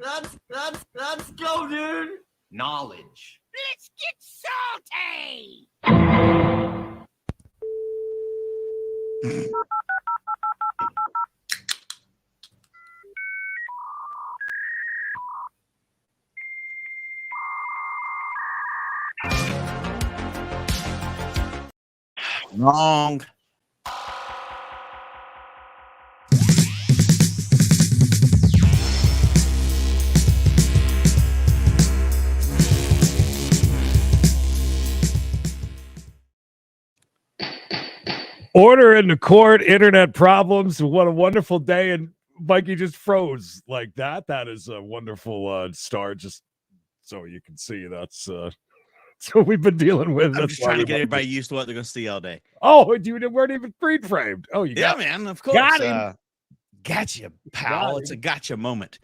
Let's go, dude. Knowledge. Let's get salty. Wrong. Order in the court, internet problems. What a wonderful day. And Mikey just froze like that. That is a wonderful start. Just so you can see that's what we've been dealing with. I'm just trying to get everybody used to what they're going to see all day. Oh, you weren't even pre-framed. Oh, you got man, of course. Got him. Gotcha, pal. It's a gotcha moment.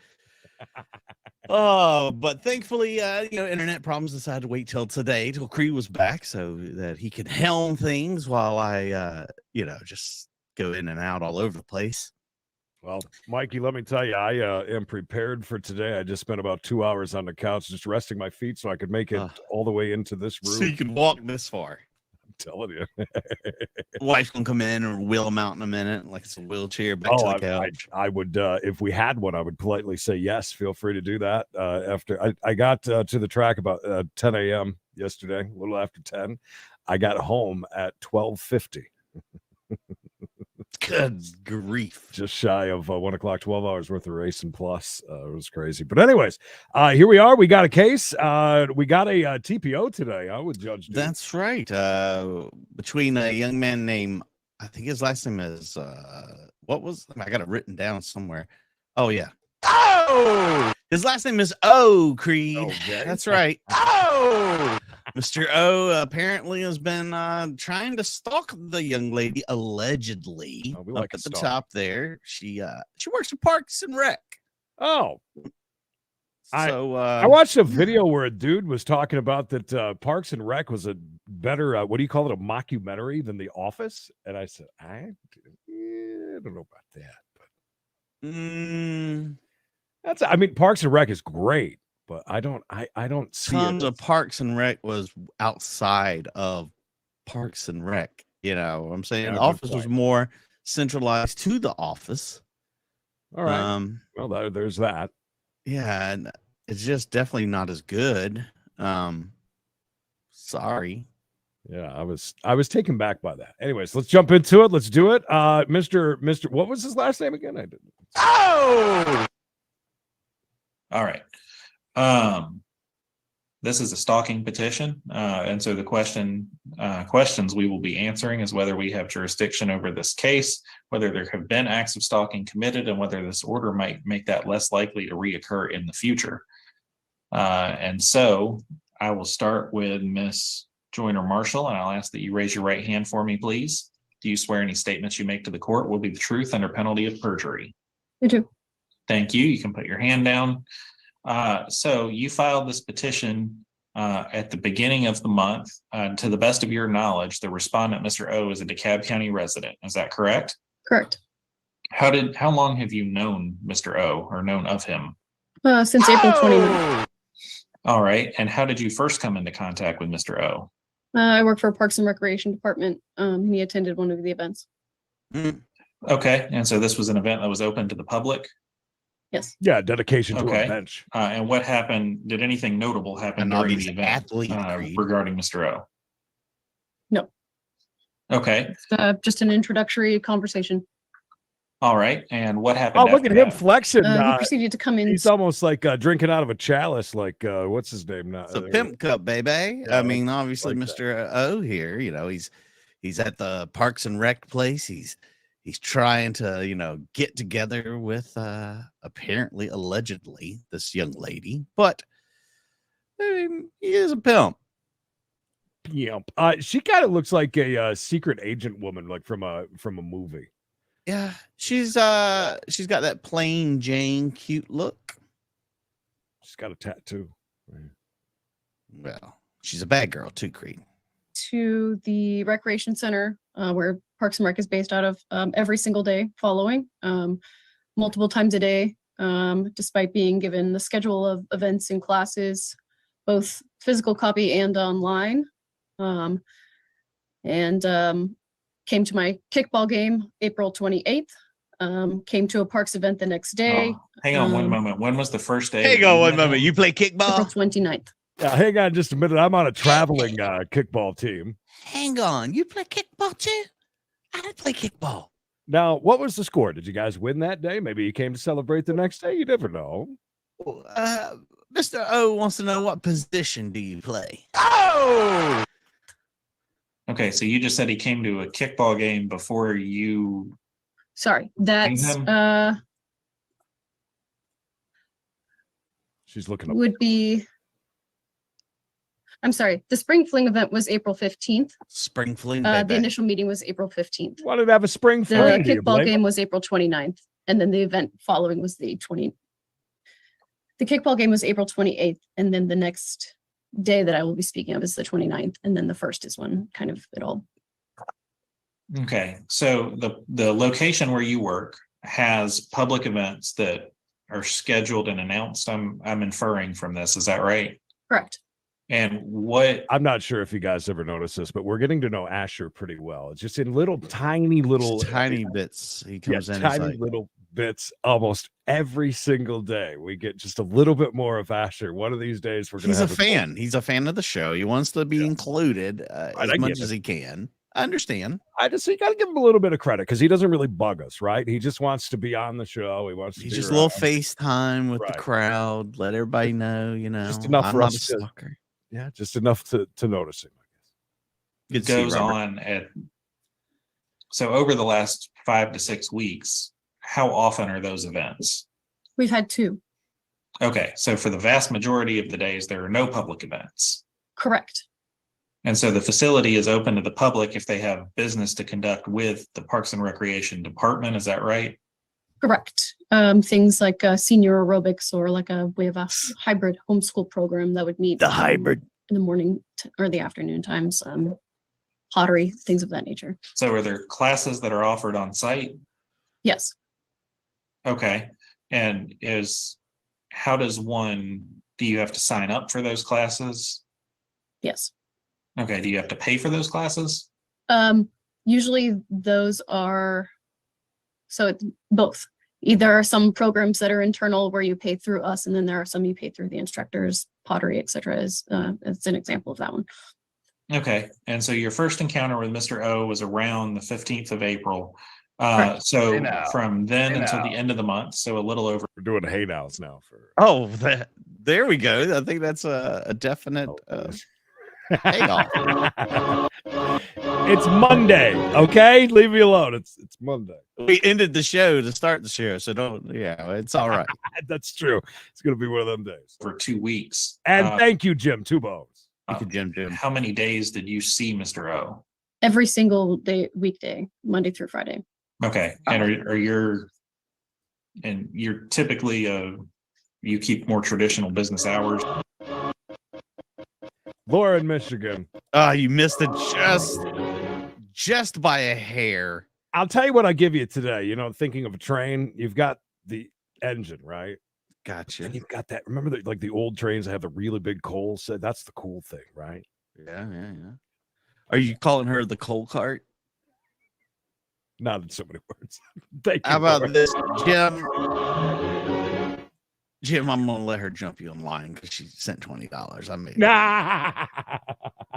Oh, but thankfully, internet problems decided to wait till today, till Creed was back, so that he could helm things while I, just go in and out all over the place. Well, Mikey, let me tell you, I am prepared for today. I just spent about 2 hours on the couch just resting my feet so I could make it all the way into this room. So you can walk this far. I'm telling you. Wife's going to come in and wheel him out in a minute, like it's a wheelchair back to the couch. I would, if we had one, I would politely say yes. Feel free to do that. After I got to the track about 10 a.m. yesterday, a little after 10. I got home at 12:50. Good grief. Just shy of 1 o'clock, 12 hours worth of racing plus. It was crazy. But anyways, here we are. We got a case. We got a TPO today. I would judge. Dude. That's right. Between a young man named, I think his last name is, I got it written down somewhere. Oh, yeah. Oh! His last name is O, Creed. Okay. That's right. Oh! Mr. O apparently has been trying to stalk the young lady, allegedly. We like up at the stalk. top there. She works for Parks and Rec. Oh. So I watched a video where a dude was talking about that Parks and Rec was a better, what do you call it, a mockumentary than The Office? And I said, I don't know about that. But I mean, Parks and Rec is great, but I don't see tons it. of Parks and Rec was outside of Parks and Rec. You know what I'm saying? Yeah, The Office was more centralized to The Office. All right. Well, there's that. Yeah, and it's just definitely not as good. Sorry. Yeah, I was taken back by that. Anyways, let's jump into it. Let's do it. Mr. What was his last name again? I didn't. Oh! All right. This is a stalking petition. And so the questions we will be answering is whether we have jurisdiction over this case, whether there have been acts of stalking committed, and whether this order might make that less likely to reoccur in the future. And so I will start with Miss Joyner Marshall, and I'll ask that you raise your right hand for me, please. Do you swear any statements you make to the court will be the truth under penalty of perjury? I do. Thank you. You can put your hand down. So you filed this petition at the beginning of the month. To the best of your knowledge, the respondent, Mr. O, is a DeKalb County resident. Is that correct? Correct. How long have you known Mr. O or known of him? Since April 29th. All right. And how did you first come into contact with Mr. O? I work for Parks and Recreation Department. He attended one of the events. Okay. And so this was an event that was open to the public? Yes. Yeah, dedication to a bench. And what happened? Did anything notable happen during the event regarding Mr. O? No. Okay. Just an introductory conversation. All right. And what happened? Oh, look at him flexing. He proceeded to come in. He's almost like drinking out of a chalice. Like what's his name now? It's a pimp cup, baby. Yeah, I mean, obviously, like Mr. O here, he's at the Parks and Rec place. He's trying to, get together with apparently, allegedly, this young lady. But I mean, he is a pimp. Pimp. She kind of looks like a secret agent woman, like from a movie. Yeah, she's got that plain Jane cute look. She's got a tattoo. Well, she's a bad girl too, Creed. To the recreation center where Parks and Rec is based out of every single day following, multiple times a day, despite being given the schedule of events and classes, both physical copy and online. Came to my kickball game April 28th. Came to a Parks event the next day. Oh, hang on one moment. When was the first day? Hang that on you one met moment. him? You play April kickball? 29th. Yeah, hang on just a minute. I'm on a traveling kickball team. Hang on. You play kickball too? I play kickball. Now, what was the score? Did you guys win that day? Maybe you came to celebrate the next day. You never know. Mr. O wants to know, what position do you play? Oh! Okay, so you just said he came to a kickball game before you. Sorry, that's him? She's looking up. would be. I'm sorry. The Spring Fling event was April 15th. Spring Fling. The initial meeting was April 15th. Wanted to have a spring The fling. Do you kickball blame game her? was April 29th, and then the event following was the 20. The kickball game was April 28th, and then the next day that I will be speaking of is the 29th, and then the first is when kind of it all. Okay, so the location where you work has public events that are scheduled and announced. I'm inferring from this. Is that right? Correct. And what? I'm not sure if you guys ever noticed this, but we're getting to know Asher pretty well. It's just in little tiny little tiny bits. He comes in. tiny Like, little bits almost every single day. We get just a little bit more of Asher. One of these days we're gonna he's a have fan. He's a fan of the show. He wants to be included I as get much it. as he can. I understand. I just you got to give him a little bit of credit because he doesn't really bug us, right? He just wants to be on the show. He wants to He's be just a little around. FaceTime with Right. the crowd. Let everybody know, Just enough I'm for not us a to- stalker. Yeah, just enough to notice him, I guess. Good to see you, goes Robert. on at. So over the last 5 to 6 weeks, how often are those events? We've had two. Okay, so for the vast majority of the days, there are no public events. Correct. And so the facility is open to the public if they have business to conduct with the Parks and Recreation Department. Is that right? Correct. Things like senior aerobics or we have a hybrid homeschool program that would meet The hybrid. in the morning or the afternoon times. Pottery, things of that nature. So are there classes that are offered on site? Yes. Okay. And how does do you have to sign up for those classes? Yes. Okay. Do you have to pay for those classes? Usually those are, so it's both. There are some programs that are internal where you pay through us, and then there are some you pay through the instructors, pottery, etc. Is it's an example of that one. Okay. And so your first encounter with Mr. O was around the 15th of April. Correct. So Hey now. from then Hey until now. the end of the month, so a little over. We're doing hey nows now for Oh, there we go. I think that's a definite payoff. It's Monday, okay? Leave me alone. It's Monday. We ended the show to start the show, so don't. Yeah, it's all right. That's true. It's gonna be one of them days. For 2 weeks. And thank you, Jim. 2 bones. You can Jim. How many days did you see Mr. O? Every single day, weekday, Monday through Friday. Okay. And you're typically you keep more traditional business hours. Laura in Michigan. You missed it just by a hair. I'll tell you what I'll give you today. Thinking of a train, you've got the engine, right? Gotcha. And you've got that. Remember the old trains that have the really big coal set? That's the cool thing, right? Yeah. Are you calling her the coal cart? Not in so many words. Thank you. How about Laura. this, Jim? Jim, I'm gonna let her jump you in line because she sent $20. I mean, Nah.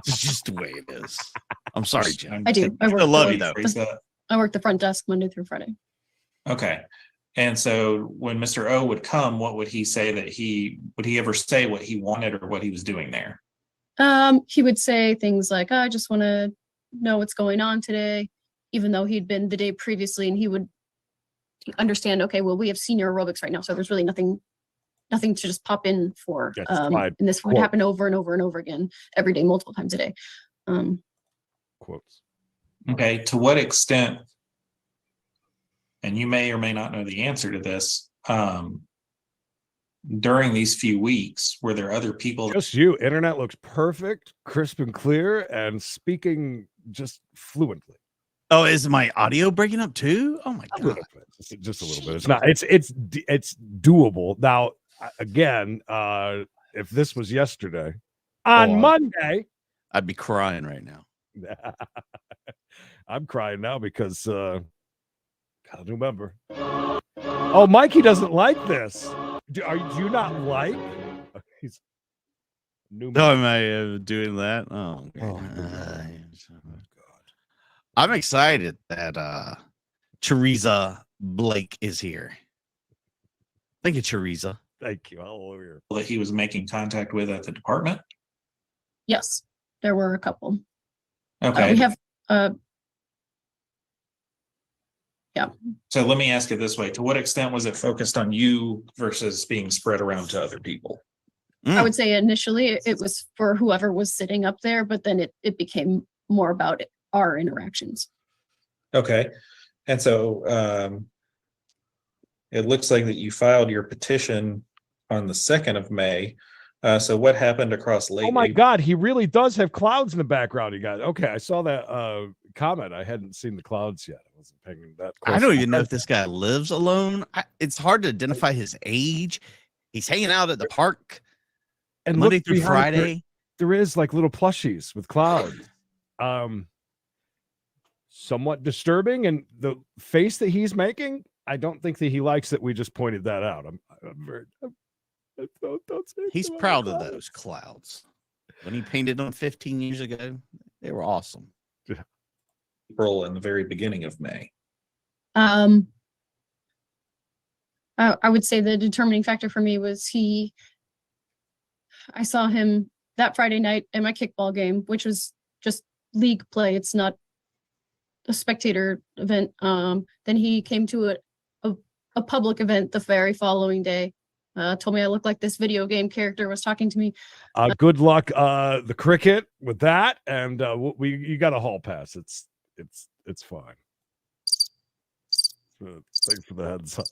it's just the way it is. I'm sorry, Jim. I do. I Still love you work, though. I work the front desk Monday through Friday. Okay. And so when Mr. O would come, what would he say would he ever say what he wanted or what he was doing there? He would say things like, I just want to know what's going on today, even though he'd been the day previously, and he would understand, okay, well, we have senior aerobics right now, so there's really nothing to just pop in for. Yes, And this would happen over and over and over again every day, multiple times a day. Quotes. Okay. To what extent, and you may or may not know the answer to this, during these few weeks, were there other people? Just you. Internet looks perfect, crisp and clear, and speaking just fluently. Oh, is my audio breaking up too? Oh my A god. little bit, just a little bit. It's not. It's doable. Now, again, if this was yesterday, on Monday, I'd be crying right now. I'm crying now because gotta remember. Oh, Mikey doesn't like this. Do you not like? He's new. No, am I doing that? Oh, I'm excited that Teresa Blake is here. Thank you, Teresa. Thank you. Hallelujah. That he was making contact with at the department. Yes, there were a couple. Okay. We have So let me ask it this way. To what extent was it focused on you versus being spread around to other people? I would say initially it was for whoever was sitting up there, but then it became more about our interactions. Okay. And so it looks like that you filed your petition on the 2nd of May. So what happened across late? Oh my God, he really does have clouds in the background, you guys. Okay, I saw that comment. I hadn't seen the clouds yet. I wasn't paying that close. I don't even know if this guy lives alone. It's hard to identify his age. He's hanging out at the park and Monday look through behind Friday. There is like little plushies with clouds. Somewhat disturbing, and the face that he's making, I don't think that he likes that we just pointed that out. I'm very. Don't say He's proud of those clouds. When he painted them 15 years ago, they were awesome. April and the very beginning of May. I would say the determining factor for me was I saw him that Friday night at my kickball game, which was just league play. It's not a spectator event. Then he came to a public event the very following day. Told me I looked like this video game character was talking to me. Good luck, the cricket with that, and you got a hall pass. It's fine. Thanks for the heads up.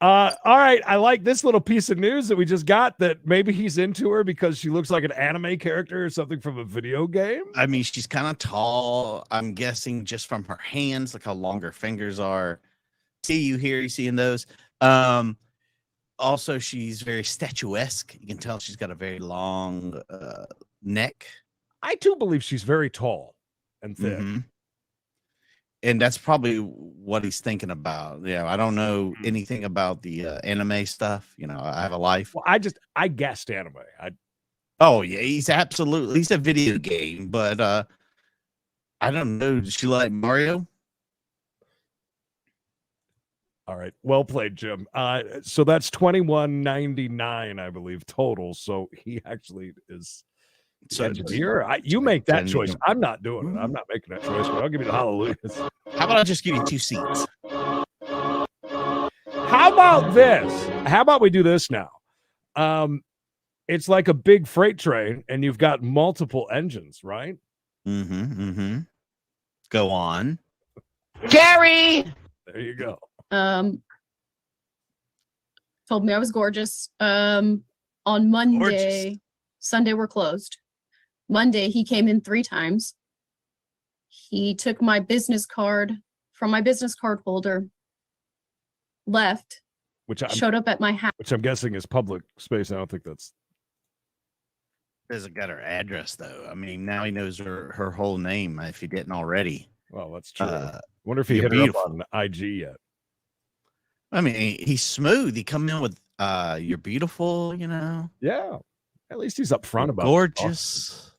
All right, I like this little piece of news that we just got, that maybe he's into her because she looks like an anime character or something from a video game. I mean, she's kind of tall. I'm guessing just from her hands, like how long her fingers are. See you here, you seeing those. Also, she's very statuesque. You can tell she's got a very long neck. I do believe she's very tall and thin. Mm-hmm. And that's probably what he's thinking about. Yeah, I don't know anything about the anime stuff. You know, I have a life. Well, I guessed anime. Oh yeah, he's a video game, but I don't know. Does she like Mario? All right, well played, Jim. So that's $21.99, I believe, total. So he actually is. So you make that choice. I'm not doing it. I'm not making that choice, but I'll give you the hallelujahs. How about I just give you 2 seats? How about this? How about we do this now? It's like a big freight train, and you've got multiple engines, right? Mm-hmm. Go on. Jerry! There you go. Told me I was gorgeous. On Monday, Gorgeous. Sunday we're closed. Monday he came in 3 times. He took my business card from my business card holder, left, showed up at my house. Which I'm guessing is public space. I don't think that's. Doesn't got her address though. I mean, now he knows her whole name if he didn't already. Well, that's true. Wonder if he hit her up on IG yet. I mean, he's smooth. He come in with "You're beautiful," you know. Yeah, at least he's upfront about gorgeous.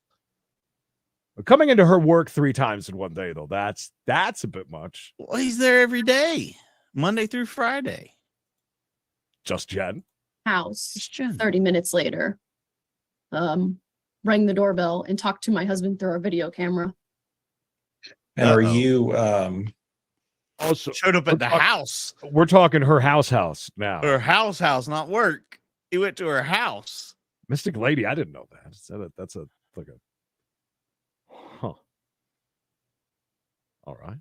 Coming into her work 3 times in one day, though, that's a bit much. Well, he's there every day, Monday through Friday. Just Jen. House. Just Jen. 30 minutes later, rang the doorbell and talked to my husband through our video camera. And are you also showed up at the house? We're talking her house now. Her house, not work. He went to her house. Mystic Lady, I didn't know that. That's like a. Huh. All right.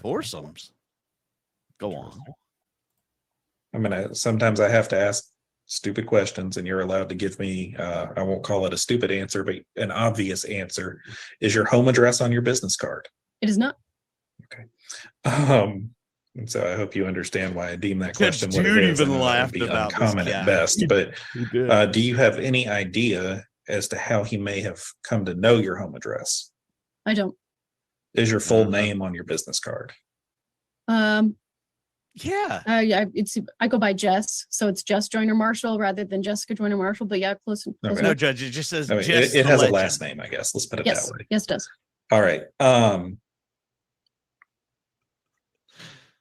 Foursomes. Go on. sometimes I have to stupid questions, and you're allowed to give me, I won't call it a stupid answer, but an obvious answer. Is your home address on your business card? It is not. And so I hope you understand why I deem that Judge question what it Jude is. I even know that would laughed be about this uncommon guy. at best, but He did. do you have any idea as to how he may have come to know your home address? I don't. Is your full name on your business card? Yeah. Yeah, I go by Jess, so it's Jess Joyner Marshall rather than Jessica Joyner Marshall. But yeah, close. Okay. No, Judge, it just says I mean, Jess it the has a legend. last name, I guess. Let's put it Yes, that way. yes, it does. All right.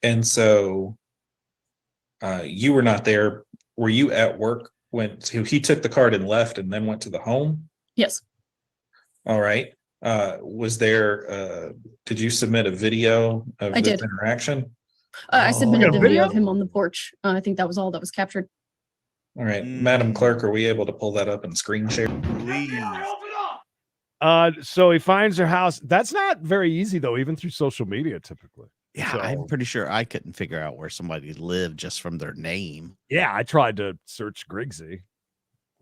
And so you were not there. Were you at work when he took the card and left and then went to the home? Yes, All right. Was there, did you submit a video of I this did. interaction? I submitted a the video video? of him on the porch. I think that was all that was captured. All right. Madam Clerk, are we able to pull that up and screen share? Please. So he finds her house. That's not very easy though, even through social media typically. Yeah, So- I'm pretty sure I couldn't figure out where somebody lived just from their name. Yeah, I tried to search Griggsy.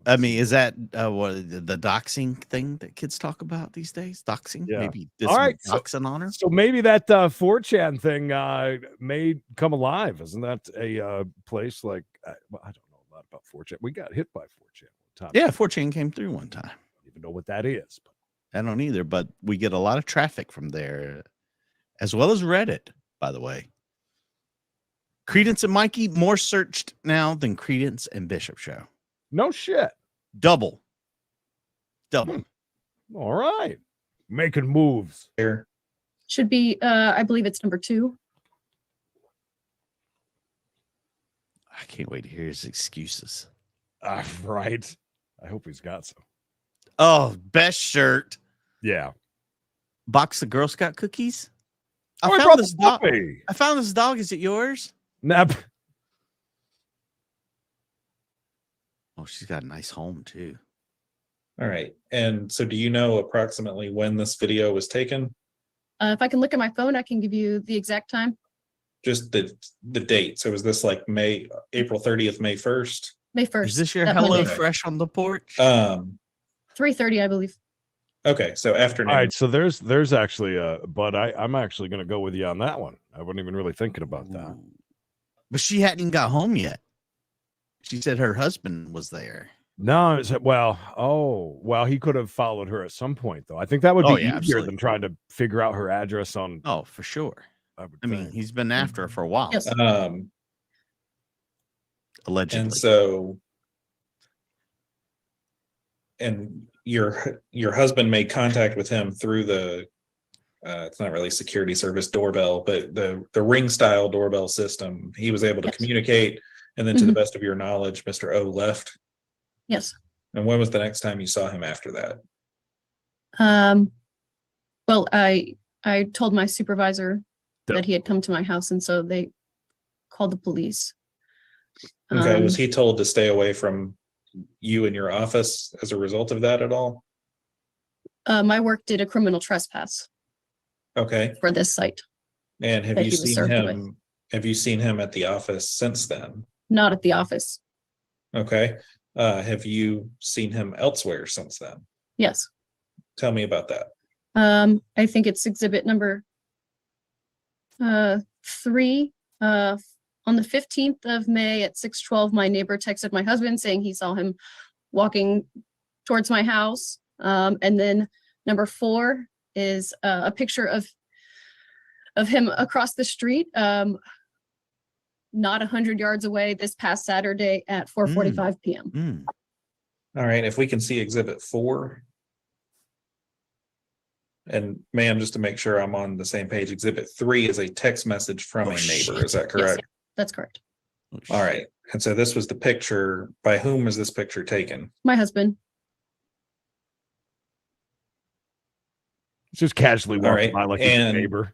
I mean, is that what the doxing thing that kids talk about these days? Doxing? Yeah. Maybe did All some right, so- doxing on her? So maybe that 4chan thing may come alive. Isn't that a place like well, I don't know a lot about 4chan. We got hit by 4chan one time. Yeah, 4chan came through one time. I don't even know what that is. But I don't either, but we get a lot of traffic from there, as well as Reddit, by the way. Credence and Mikey more searched now than Credence and Bishop Show. no shit. Double. All right. Making moves. Here. Should be. I believe it's number 2. I can't wait to hear his excuses. Right. I hope he's got some. Oh, best shirt. Yeah. Box of Girl Scout cookies. Oh, he I brought found the this dog. puppy. I found this dog. Is it yours? Nah, Oh, she's got a nice home too. All right. And so do you know approximately when this video was taken? If I can look at my phone, I can give you the exact time. Just the date. So was this like April 30th, May 1st? May 1st. Is this your that Hello Monday. Fresh on the porch? 3:30, I believe. Okay. So afternoon. all right. So there's actually but I'm actually gonna go with you on that one. I wasn't even really thinking about that. Ooh. But she hadn't even got home yet. She said her husband was there. No, well, he could have followed her at some point, though. I think that would be Oh, yeah, easier absolutely. than trying to figure out her address on. Oh, for sure. would I mean, think. he's been after her for a while, Yes. allegedly. And so, and your husband made contact with him through the it's not really security service doorbell, but the ring style doorbell system. He was able to Yes. communicate, and then to the best of your knowledge, Mr. O left. Yes. And when was the next time you saw him after that? Well, I told my supervisor Yep. that he had come to my house, and so they called the police. Okay, was he told to stay away from you in your office as a result of that at all? My work did a criminal trespass Okay, for this site, and have that you he was seen served with. him? Have you seen him at the office since then? not at the office. Okay, have you seen him elsewhere since then? Yes. Tell me about that. I think it's exhibit number 3. On the 15th of May at 6:12, my neighbor texted my husband saying he saw him walking towards my house. And then number 4 is a picture of him across the street, not 100 yards away this past Saturday at 4:45 p.m. Mm. All right, if we can see exhibit 4. And ma'am, just to make sure I'm on the same page, exhibit 3 is a text message from Oh, a neighbor. shit. Is that correct? That's correct. All right. And so this was the picture. By whom was this picture taken? My husband. Just casually walking right, by like he's a and- neighbor.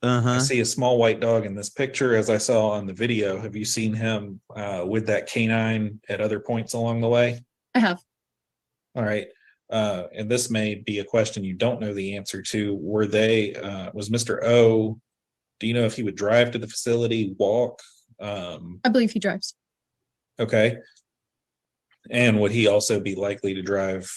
I Uh-huh. see a small white dog in this picture, as I saw on the video. Have you seen him with that canine at other points along the way? I have. All right. And this may be a question you don't know the answer to. Was Mr. O, do you know if he would drive to the facility, walk? I believe he drives. Okay. And would he also be likely to drive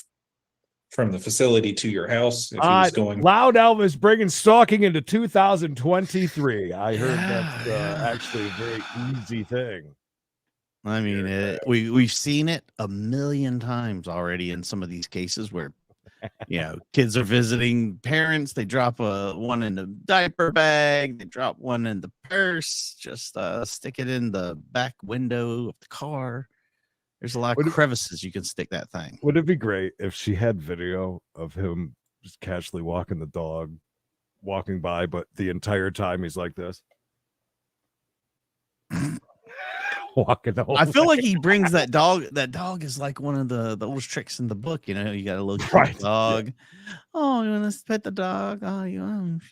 from the facility to your house if he was going? Loud Elvis bringing stalking into 2023. I heard that's Yeah. actually a very easy thing. I mean, we've seen it a million times already in some of these cases where, kids are visiting parents. They drop one in the diaper bag. They drop one in the purse. Just stick it in the back window of the car. There's a lot of crevices you can stick that thing. Would it be great if she had video of him just casually walking the dog, walking by, but the entire time he's like this? Walking the whole I feel way. like he brings that dog. That dog is like one of the oldest tricks in the book. You got a little cute Right, dog. yeah. Oh, you want to pet the dog? Oh,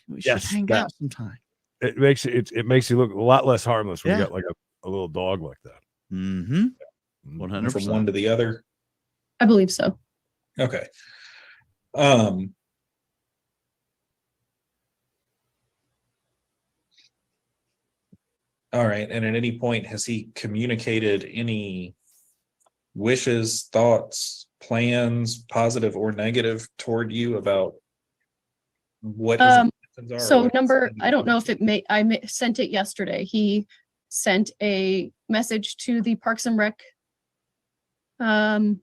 we should hang out sometime. It makes you look a lot less harmless when you Yeah. got like a little dog like that. Mm-hmm. 100%. From one to the other? I believe so. Okay. All right. And at any point, has he communicated any wishes, thoughts, plans, positive or negative, toward you about what his intentions are? So I don't know if I sent it yesterday. He sent a message to the Parks and Rec. When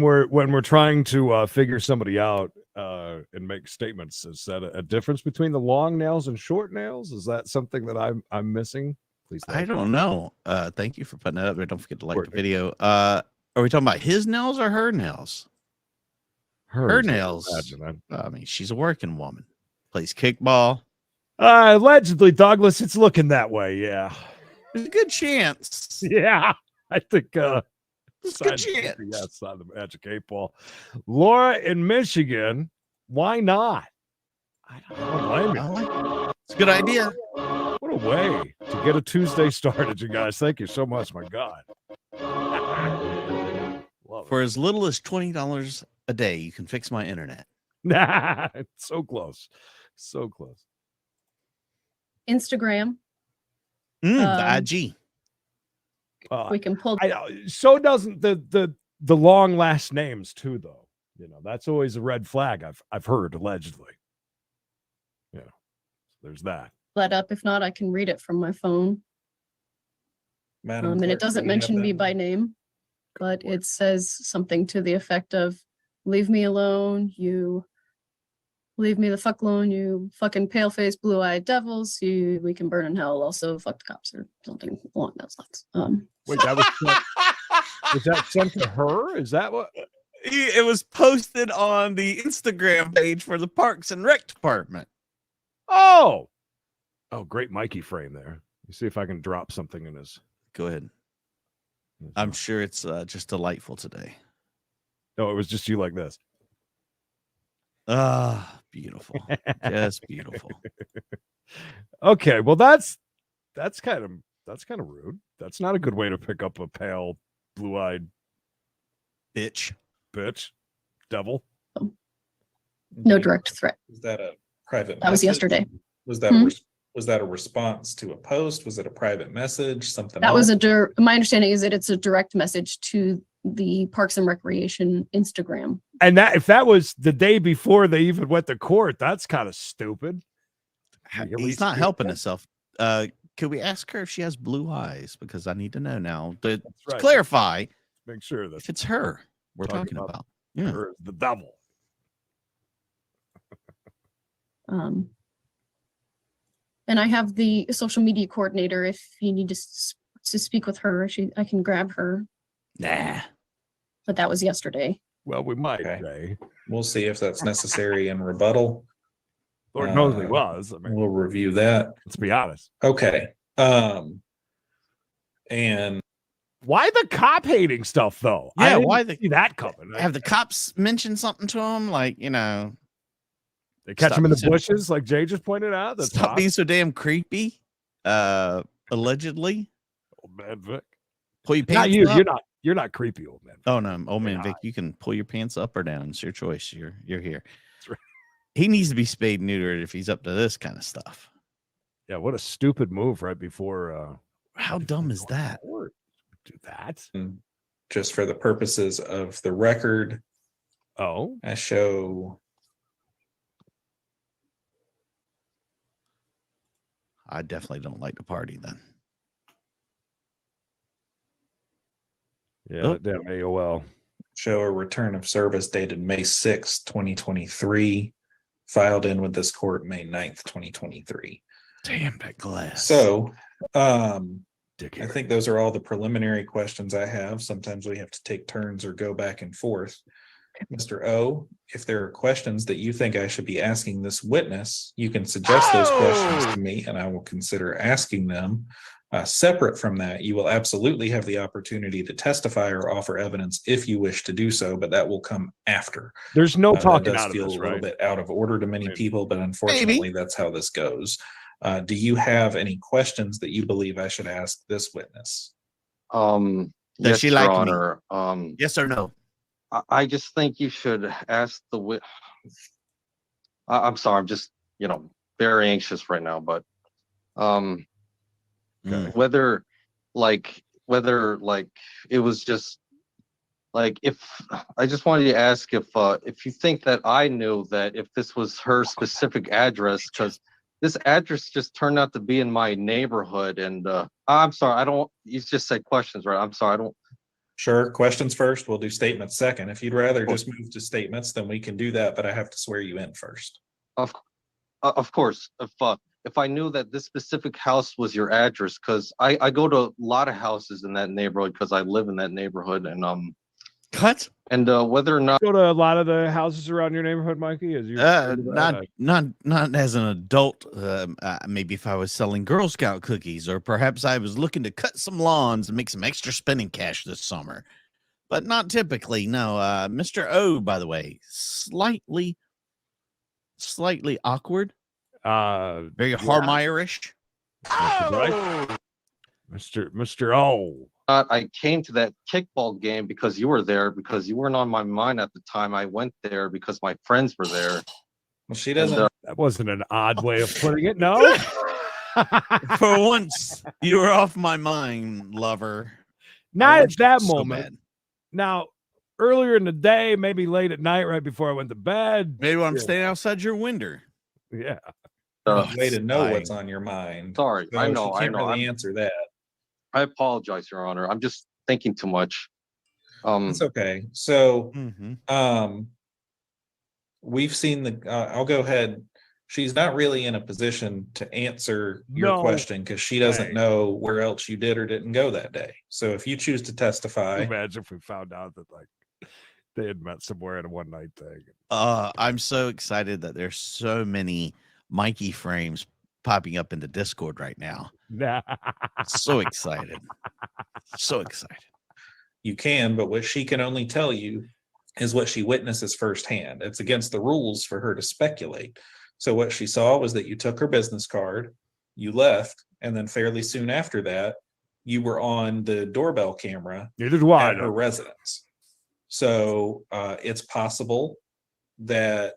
we're trying to figure somebody out and make statements, is that a difference between the long nails and short nails? Is that something that I'm missing? Please. I don't know. Thank you for putting that up there. Don't forget to like the video. Are we talking about his nails or her nails? Her nails. I mean, she's a working woman. Plays kickball. Allegedly, Douglas, it's looking that way. Yeah. There's a good chance. Yeah. I think There's a good chance. Yes, on the Magic 8-Ball. Laura in Michigan. Why not? I don't blame you. It's a good idea. What a way to get a Tuesday started, you guys. Thank you so much, my God. For as little as $20 a day, you can fix my internet. Nah, it's so close. So close. Instagram. The IG. We can pull. So doesn't the long last names too, though. That's always a red flag. I've heard allegedly. So there's that. Let up. If not, I can read it from my phone. And it doesn't mention me by name, but it says something to the effect of, "Leave me alone. You leave me the fuck alone. You fucking pale-faced, blue-eyed devils. We can burn in hell. Also, fuck the cops," or something along those lines. Wait, was that sent to her? Is that what? It was posted on the Instagram page for the Parks and Rec department. Oh, great Mikey frame there. Let me see if I can drop something in his. Go ahead. I'm sure it's just delightful today. No, it was just you like this. Beautiful. Just beautiful. Okay, well that's kind of rude. That's not a good way to pick up a pale, blue-eyed bitch, devil. No direct threat. Was that a private? That was yesterday. Was that was that a response to a post? Was it a private message? Something that else? was my understanding is that it's a direct message to the Parks and Recreation Instagram. And if that was the day before they even went to court, that's kind of stupid. He's not helping himself. Could we ask her if she has blue eyes? Because I need to know now to clarify. Make sure that if it's her we're talking about. Yeah. Her is the devil. And I have the social media coordinator. If you need to speak with her, I can grab her. Nah. But that was yesterday. Well, we might. Okay. We'll see if that's necessary in rebuttal. Lord knows he was. I mean, we'll review that. Let's be honest. Okay. And why the cop hating stuff though? Yeah, why see that coming? Have the cops mentioned something to him? Like, they catch him in the bushes, like Jay just pointed out. Stop being so damn creepy. Allegedly. Old man Vic. Pull your pants up. You're not creepy, old man. Oh no, old man Vic, you can pull your pants up or down. It's your choice. You're here. That's right. He needs to be spayed and neutered if he's up to this kind of stuff. Yeah, what a stupid move right before How dumb is that? Do that. Just for the purposes of the record, Oh, I show I definitely don't like to party then. yeah, Oh. that damn AOL. a return of service dated May 6th, 2023, filed in with this court May 9th, 2023. Damn that glass. So I Dickhead. think those are all the preliminary questions I have. Sometimes we have to take turns or go back and forth. Mr. O, if there are questions that you think I should be asking this witness, you can suggest those questions to me and I will consider asking them. Separate from that, you will absolutely have the opportunity to testify or offer evidence if you wish to do so, but that will come after. There's no That talking does out of feel this, a little right? bit out of order to many Maybe. people, but unfortunately, that's how this goes. Do you have any questions that you believe I should ask this witness? Does Yes, she Your like me? Honor. Yes or no? I just think you should ask the wit. I'm sorry, I'm just, very anxious right now, but Mm. whether it was just like, if I just wanted to ask if you think that I knew that if this was her specific address, because this address just turned out to be in my neighborhood. And I'm sorry, you just said questions, right? I'm sorry, I don't. Sure. Questions first. We'll do statements second. If you'd rather just move to statements, then we can do that, but I have to swear you in first. Of course, if I knew that this specific house was your address, because I go to a lot of houses in that neighborhood because I live in that neighborhood, and Cut. and whether or not Go to a lot of the houses around your neighborhood, Mikey. As you Not as an adult. Maybe if I was selling Girl Scout cookies, or perhaps I was looking to cut some lawns and make some extra spending cash this summer, but not typically. No, Mr. O, by the way, slightly awkward, very Harmeyer-ish. right? Mr. O. I came to that kickball game because you were there, because you weren't on my mind at the time. I went there because my friends were there. Well, she doesn't. That wasn't an odd way of putting it. No. For once, you were off my mind, lover. Not at that So moment. bad. Now, earlier in the day, maybe late at night, right before I went to bed. Maybe I'm standing outside your window. Yeah. Way to know I- what's on your mind. Sorry, So I know, she can't really I'm- answer that. I apologize, Your Honor. I'm just thinking too much. It's okay. So, Mhm. we've seen I'll go ahead. She's not really in a position to answer your No question because she doesn't way. know where else you did or didn't go that day. So if you choose to testify, Imagine if we found out that they had met somewhere in a one night thing. I'm so excited that there's so many Mikey frames popping up in the Discord right now. Nah. So excited. So excited. you can, but what she can only tell you is what she witnesses firsthand. It's against the rules for her to speculate. So what she saw was that you took her business card, you left, and then fairly soon after that, you were on the doorbell camera Neither do I. at her residence. So it's possible that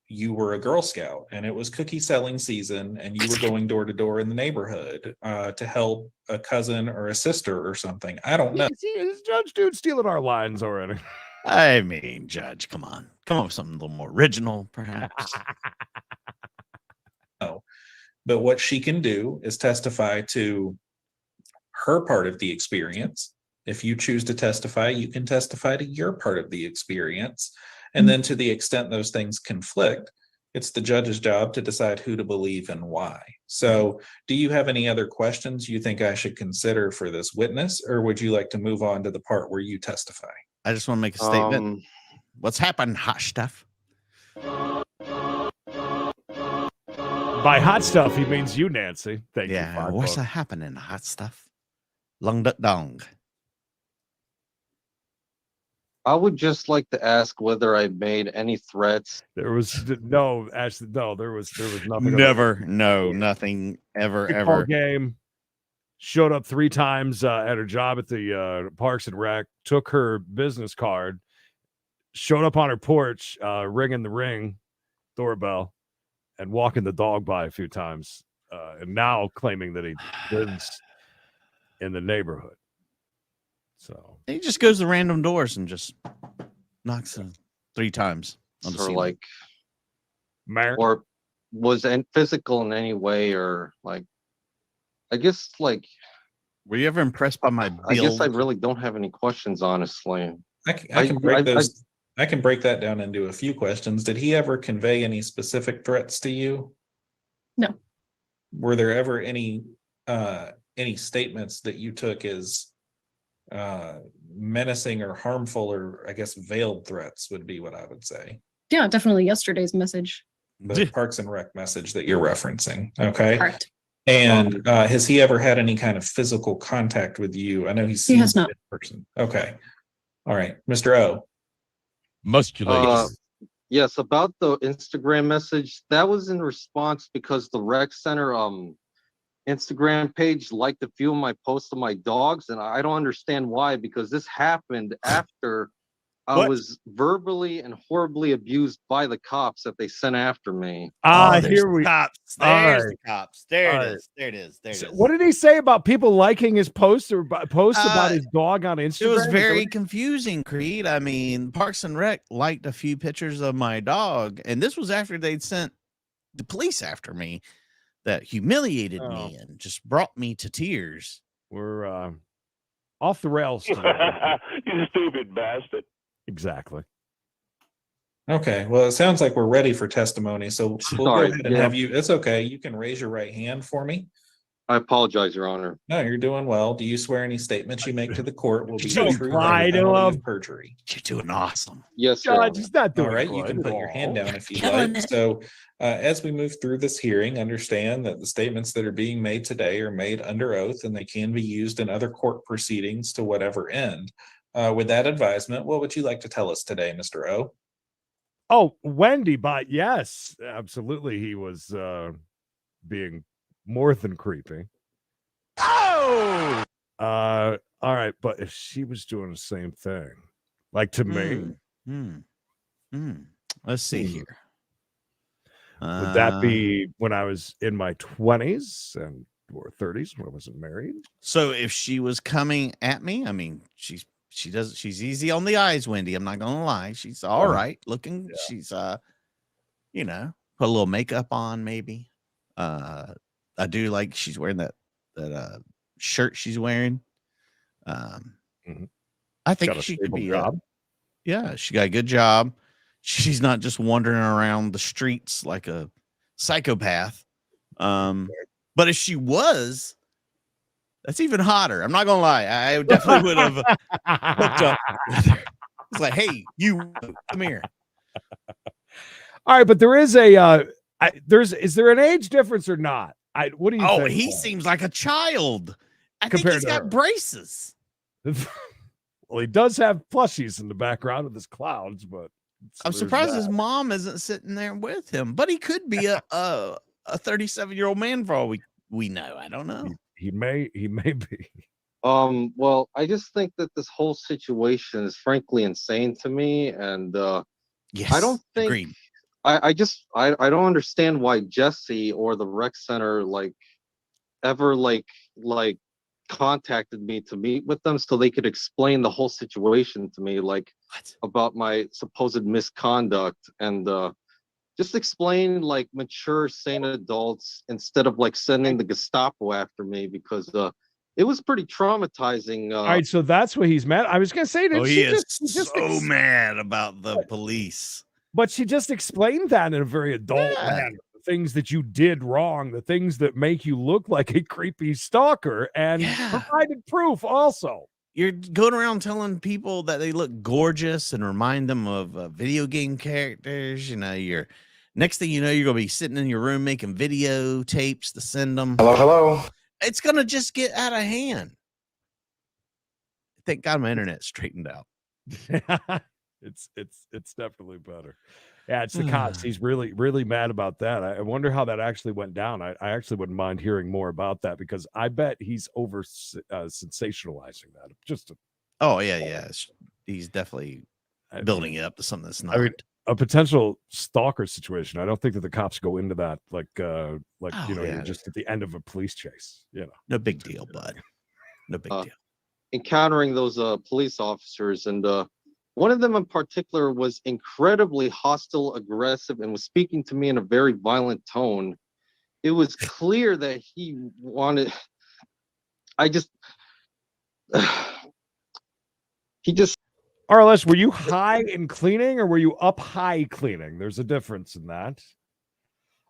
you were a Girl Scout and it was cookie selling season and you were going door to door in the neighborhood to help a cousin or a sister or something. I don't know. See, is Judge Dude stealing our lines already? I mean, Judge, come on. Come up with something a little more original, perhaps. But what she can do is testify to her part of the experience. If you choose to testify, you can testify to your part of the experience. And then to the extent those things conflict, it's the judge's job to decide who to believe and why. So do you have any other questions you think I should consider for this witness, or would you like to move on to the part where you testify? I just want to make a statement. What's happened, hot stuff? By hot stuff, he means you, Nancy. Thank you. Yeah, Five what's bucks. happening, hot stuff? Lung dut dong. I would just like to ask whether I made any threats. There was no, actually, no. There was nothing. Never, no, nothing, ever, Kickball ever. game. Showed up 3 times at her job at the Parks and Rec. Took her business card. Showed up on her porch, ringing the ring doorbell, and walking the dog by a few times. And now claiming that he lives in the neighborhood. So He just goes to random doors and just knocks them 3 times on the Or ceiling. like, Mayor, or was physical in any way, or like, I guess like, Were you ever impressed by my build? I guess I really don't have any questions, honestly. I can break those. I can break that down into a few questions. Did he ever convey any specific threats to you? No. Were there ever any statements that you took as menacing or harmful, or I guess veiled threats would be what I would say? Yeah, definitely yesterday's message. The Parks and Rec message that you're referencing. Okay. Correct. And has he ever had any kind of physical contact with you? I know he's He has seen you not. in person. Okay. All right. Mr. O. musculated. Yes, about the Instagram message, that was in response because the rec center Instagram page liked a few of my posts of my dogs, and I don't understand why, because this happened after I What? was verbally and horribly abused by the cops that they sent after me. there's Here we. the cops. All There's right. the cops. There All it right. is. There it is. There it So is. what did he say about people liking his post or post about his dog on Instagram? It was Is that very what- confusing, Creed. I mean, Parks and Rec liked a few pictures of my dog, and this was after they'd sent the police after me that humiliated me and just brought me to tears. We're off the rails. You stupid bastard. Exactly. Okay, well, it sounds like we're ready for testimony, so we'll Sorry, go ahead and yeah. have you. It's okay. You can raise your right hand for me. I apologize, Your Honor. No, you're doing well. Do you swear any statements you make to the court will be Don't true lie under to penalty him. of perjury? You're doing awesome. Yes, Your Judge, Honor. he's not doing All right, you good can at put your hand all. down if you Killing like. it. So, as we move through this hearing, understand that the statements that are being made today are made under oath, and they can be used in other court proceedings to whatever end. With that advisement, what would you like to tell us today, Mr. O? Oh, Wendy, but yes, absolutely. He was being more than creepy. Oh! All right, but if she was doing the same thing, like to me, Let's see Hmm. here. would that be when I was in my 20s and or 30s when I wasn't married? So if she was coming at me, I mean, she's easy on the eyes, Wendy. I'm not gonna lie. She's all right looking. Yeah. She's put a little makeup on, maybe. I do like she's wearing that shirt she's wearing. Mhm. I think Got a she could stable be job. yeah, she got a good job. She's not just wandering around the streets like a psychopath. But if she was, that's even hotter. I'm not gonna lie. I definitely would have hooked up with her. It's like, hey, you come here. All right, but there is a is there an age difference or not? What do you Oh, think? he Paul? seems like a child. I think Compared he's to got her. braces. Well, he does have plushies in the background with his clouds, but I'm there's surprised that. his mom isn't sitting there with him, but he could be a 37-year-old man for all we know. I don't know. He may be. Well, I just think that this whole situation is frankly insane to me, and Yes, I don't think agreed. I don't understand why Jesse or the rec center ever contacted me to meet with them so they could explain the whole situation to me, What? about my supposed misconduct, and just explain like mature, sane adults instead of sending the Gestapo after me, because it was pretty traumatizing. All right, so that's what he's mad. I was gonna say, Oh, he is so mad about the police. but she just explained that in a very adult Yeah. manner. The things that you did wrong, the things that make you look like a creepy stalker, and Yeah. provided proof also. You're going around telling people that they look gorgeous and remind them of video game characters. You're next thing you know, you're gonna be sitting in your room making video tapes to send them. Hello. It's gonna just get out of hand. Thank God my internet straightened out. It's definitely better. Yeah, it's the cops. He's really, really mad about that. I wonder how that actually went down. I actually wouldn't mind hearing more about that, because I bet he's over sensationalizing that. Oh yeah. He's definitely building it up to something that's not. I mean, a potential stalker situation. I don't think that the cops go into that Oh, you're yeah. just at the end of a police chase. No big deal, bud. No big deal. encountering those police officers, and one of them in particular was incredibly hostile, aggressive, and was speaking to me in a very violent tone. It was clear that he wanted. I just. He just. RLS, were you high in cleaning or were you up high cleaning? There's a difference in that.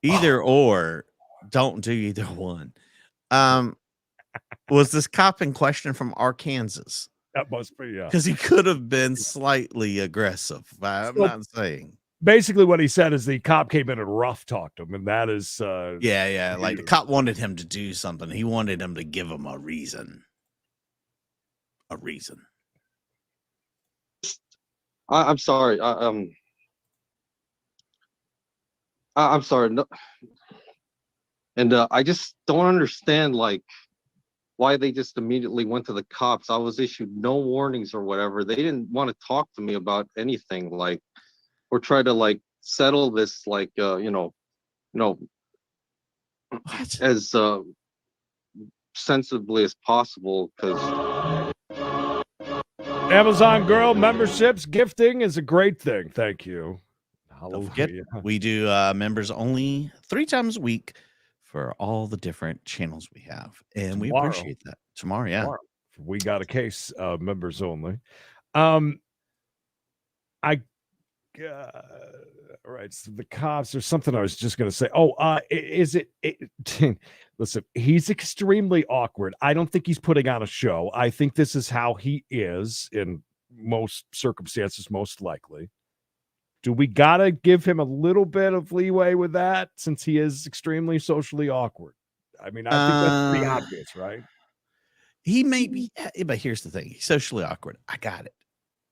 Either or, don't do either one. Was this cop in question from Arkansas? That must be, yeah. Because he could have been slightly aggressive. I'm not saying. Basically, what he said is the cop came in and rough talked him, and that is Yeah. Like the cop wanted him to do something. He wanted him to give him a reason. A reason. I'm sorry. I'm sorry. No, and I just don't understand, like, why they just immediately went to the cops. I was issued no warnings or whatever. They didn't want to talk to me about anything, like, or try to like settle this, like, what? As sensibly as possible, because Amazon Girl memberships gifting is a great thing. Thank you. Don't forget, we do members only 3 times a week for all the different channels we have, and we appreciate that. Tomorrow, we got a case, members only. All right, so the cops. There's something I was just going to say. Is it? Listen, he's extremely awkward. I don't think he's putting on a show. I think this is how he is in most circumstances, most likely. Do we got to give him a little bit of leeway with that since he is extremely socially awkward? I mean, I think that's pretty obvious, right? He may be, but here's the thing. He's socially awkward. I got it.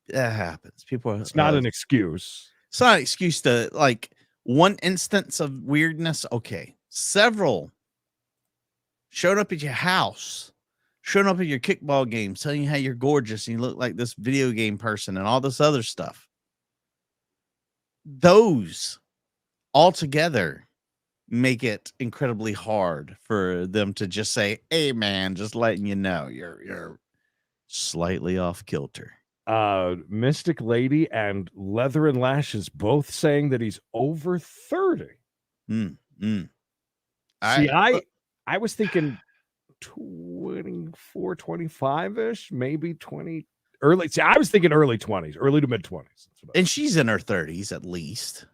That happens. People. It's not an excuse. It's not an excuse to, like, one instance of weirdness. Okay. Several showed up at your house, showed up at your kickball game, telling you how you're gorgeous and you look like this video game person and all this other stuff. Those altogether make it incredibly hard for them to just say, hey man, just letting you know you're slightly off kilter. Mystic Lady and Leather and Lashes both saying that he's over 30. See, I was thinking 24, 25-ish, maybe 20 early. See, I was thinking early 20s, early to mid 20s. And she's in her 30s at least. I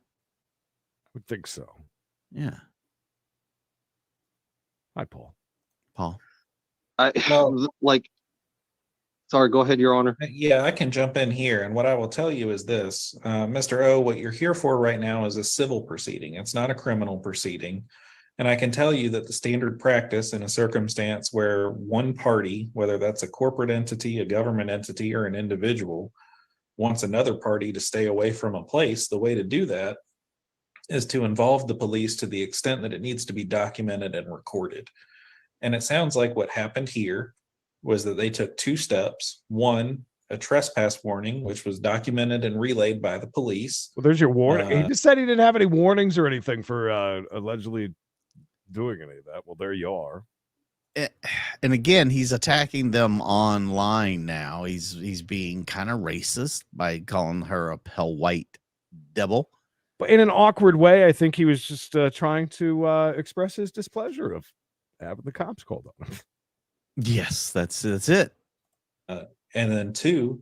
would think so. Yeah. Hi, Paul. Sorry, go ahead, Your Honor. Yeah, I can jump in here. And what I will tell you is this, Mr. O, what you're here for right now is a civil proceeding. It's not a criminal proceeding. And I can tell you that the standard practice in a circumstance where one party, whether that's a corporate entity, a government entity, or an individual, wants another party to stay away from a place, the way to do that is to involve the police to the extent that it needs to be documented and recorded. And it sounds like what happened here was that they took 2 steps. One, a trespass warning, which was documented and relayed by the police. Well, there's your warning. He just said he didn't have any warnings or anything for allegedly doing any of that. Well, there you are. And again, he's attacking them online now. He's being kind of racist by calling her a pale white devil. But in an awkward way, I think he was just trying to express his displeasure of having the cops called on him. Yes, that's it. And then 2,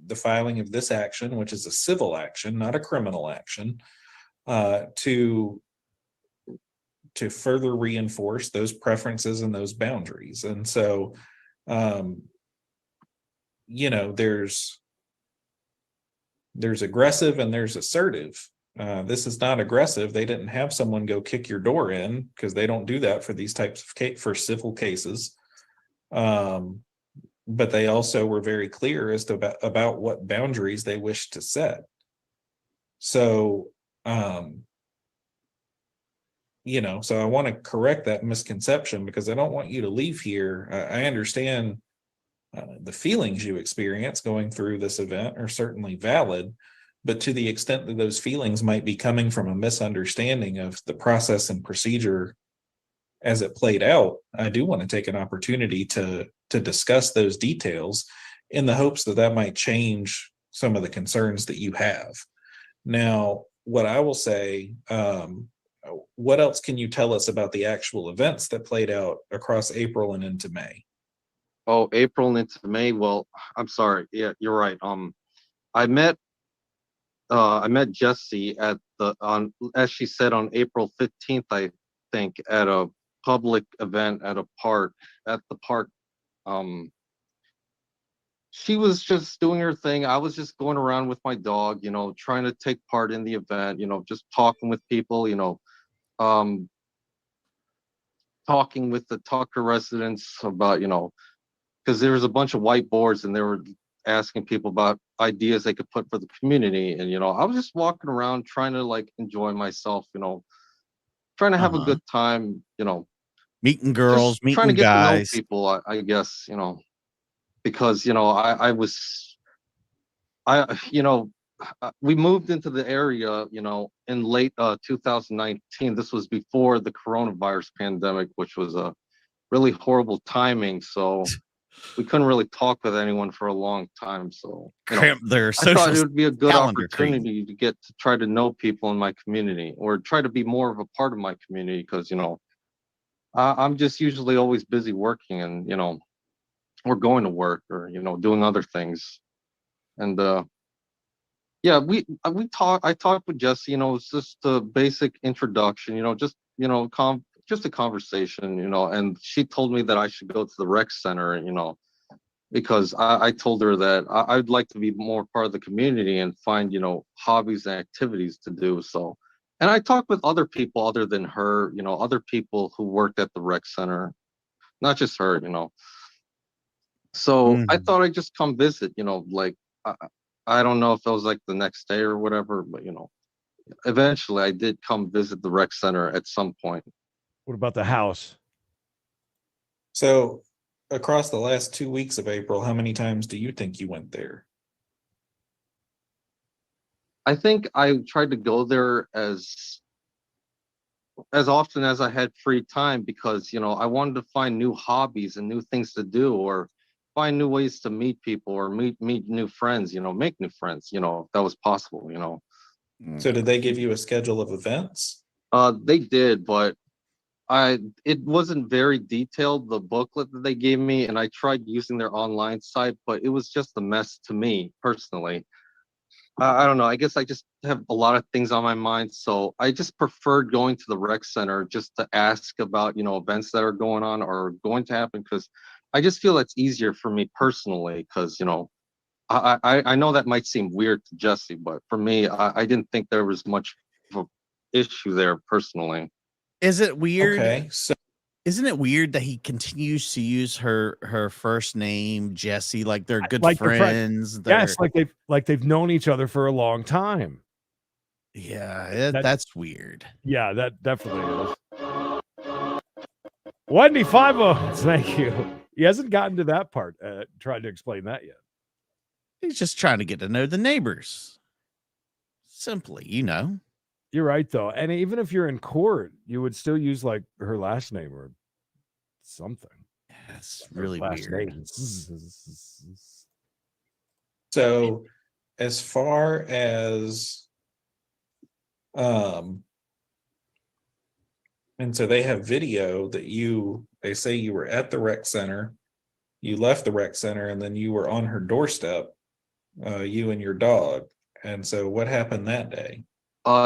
the filing of this action, which is a civil action, not a criminal action, to further reinforce those preferences and those boundaries. And so, there's aggressive and there's assertive. This is not aggressive. They didn't have someone go kick your door in because they don't do that for these types of for civil cases. But they also were very clear as to about what boundaries they wished to set. So, so I want to correct that misconception because I don't want you to leave here. I understand the feelings you experience going through this event are certainly valid, but to the extent that those feelings might be coming from a misunderstanding of the process and procedure as it played out, I do want to take an opportunity to discuss those details in the hopes that that might change some of the concerns that you have. Now, what I will say, what else can you tell us about the actual events that played out across April and into May? Oh, April and into May. Well, I'm sorry. Yeah, you're right. I met Jesse at as she said, on April 15th, I think, at a public event at the park. She was just doing her thing. I was just going around with my dog, trying to take part in the event, just talking with people, um, talking with the Tucker residents about, because there was a bunch of whiteboards and they were asking people about ideas they could put for the community. And, I was just walking around trying to like enjoy myself, trying to have a Uh-huh. good time, Meeting girls, just trying to meeting get to know guys. people, I guess, because, we moved into the area, in late 2019. This was before the coronavirus pandemic, which was a really horrible timing. So we couldn't really talk with anyone for a long time. So, Cramp their I thought social it would be a good calendar for you. opportunity to get to try to know people in my community or try to be more of a part of my community because, I'm just usually always busy working and, or going to work or, doing other things. And, yeah, I talked with Jesse, it's just a basic introduction, just a conversation, and she told me that I should go to the rec center, because I told her that I'd like to be more part of the community and find, hobbies and activities to do. So, and I talked with other people other than her, other people who worked at the rec center, not just her, So I Mhm. thought I'd just come visit, like, I don't know if it was like the next day or whatever, but, eventually I did come visit the rec center at some point. What about the house? So, across the last 2 weeks of April, how many times do you think you went there? I think I tried to go there as often as I had free time because, I wanted to find new hobbies and new things to do or find new ways to meet people or meet new friends, make new friends, if that was possible, So, did they give you a schedule of events? They did, but it wasn't very detailed, the booklet that they gave me, and I tried using their online site, but it was just a mess to me personally. I don't know. I guess I just have a lot of things on my mind, so I just preferred going to the rec center just to ask about, events that are going on or going to happen because I just feel it's easier for me personally because, I know that might seem weird to Jesse, but for me, I didn't think there was much of an issue there personally. Is it weird? Okay, so Isn't it weird that he continues to use her first name, Jessie, like they're good Like they're friends? Yes, like they've known each other for a long time. Yeah, That- that's weird. Yeah, that definitely is. Wendy 50, thank you. He hasn't gotten to that part. Tried to explain that yet. He's just trying to get to know the neighbors. Simply, You're right, though. And even if you're in court, you would still use like her last name or something. That's Her really last weird. name. So, as far as and so they have video that they say you were at the rec center, you left the rec center, and then you were on her doorstep, you and your dog. And so what happened that day?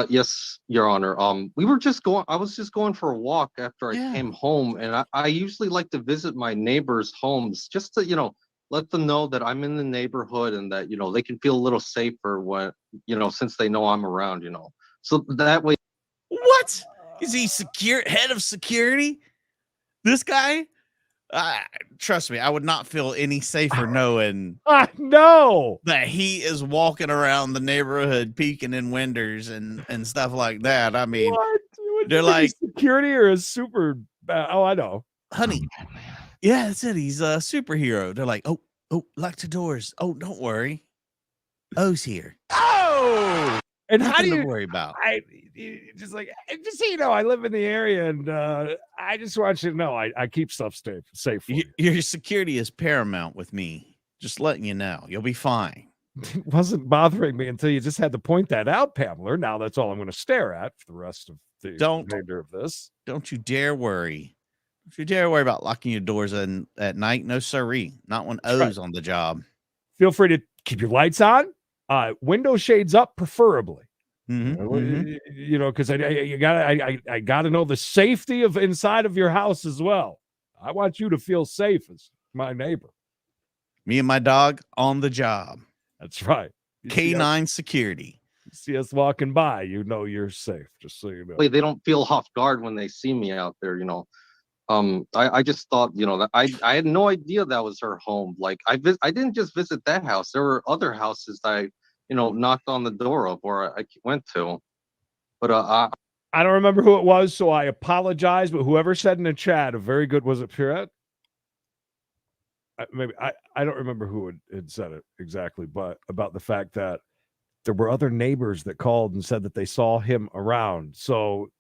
Yes, Your Honor. I was just going for a walk after I came home, and I usually like to visit my neighbors' homes just to, let them know that I'm in the neighborhood and that, they can feel a little safer when, since they know I'm around, So that way. What? Is he head of security? This guy? Trust me, I would not feel any safer knowing No. that he is walking around the neighborhood peeking in windows and stuff like that. I mean, What? Would they're you think like, he's security or a super oh, I know. honey, yeah, that's it. He's a superhero. They're like, oh, lock the doors. Oh, don't worry. O's here. Oh! And how Nothing do to you? worry about. Just so you know, I live in the area, and I just want you to know I keep stuff safe for you. Your security is paramount with me. Just letting you know, you'll be fine. It wasn't bothering me until you just had to point that out, Pamela. Now that's all I'm going to stare at for the rest of the remainder of this. Don't you dare worry. Don't you dare worry about locking your doors in at night. No siree. Not when O's on the job. Feel free to keep your lights on, window shades up, preferably. Mm-hmm. You know, because I gotta know the safety of inside of your house as well. I want you to feel safe as my neighbor. Me and my dog on the job. That's right. Canine security. See us walking by, you know you're safe. Just so you know. Wait, they don't feel off guard when they see me out there. I just thought, that I had no idea that was her home. Like I didn't just visit that house. There were other houses that I, knocked on the door of or I went to. But I don't remember who it was, so I apologize. But whoever said in the chat, a very good, was it Pierrette? I don't remember who had said it exactly, but about the fact that there were other neighbors that called and said that they saw him around. So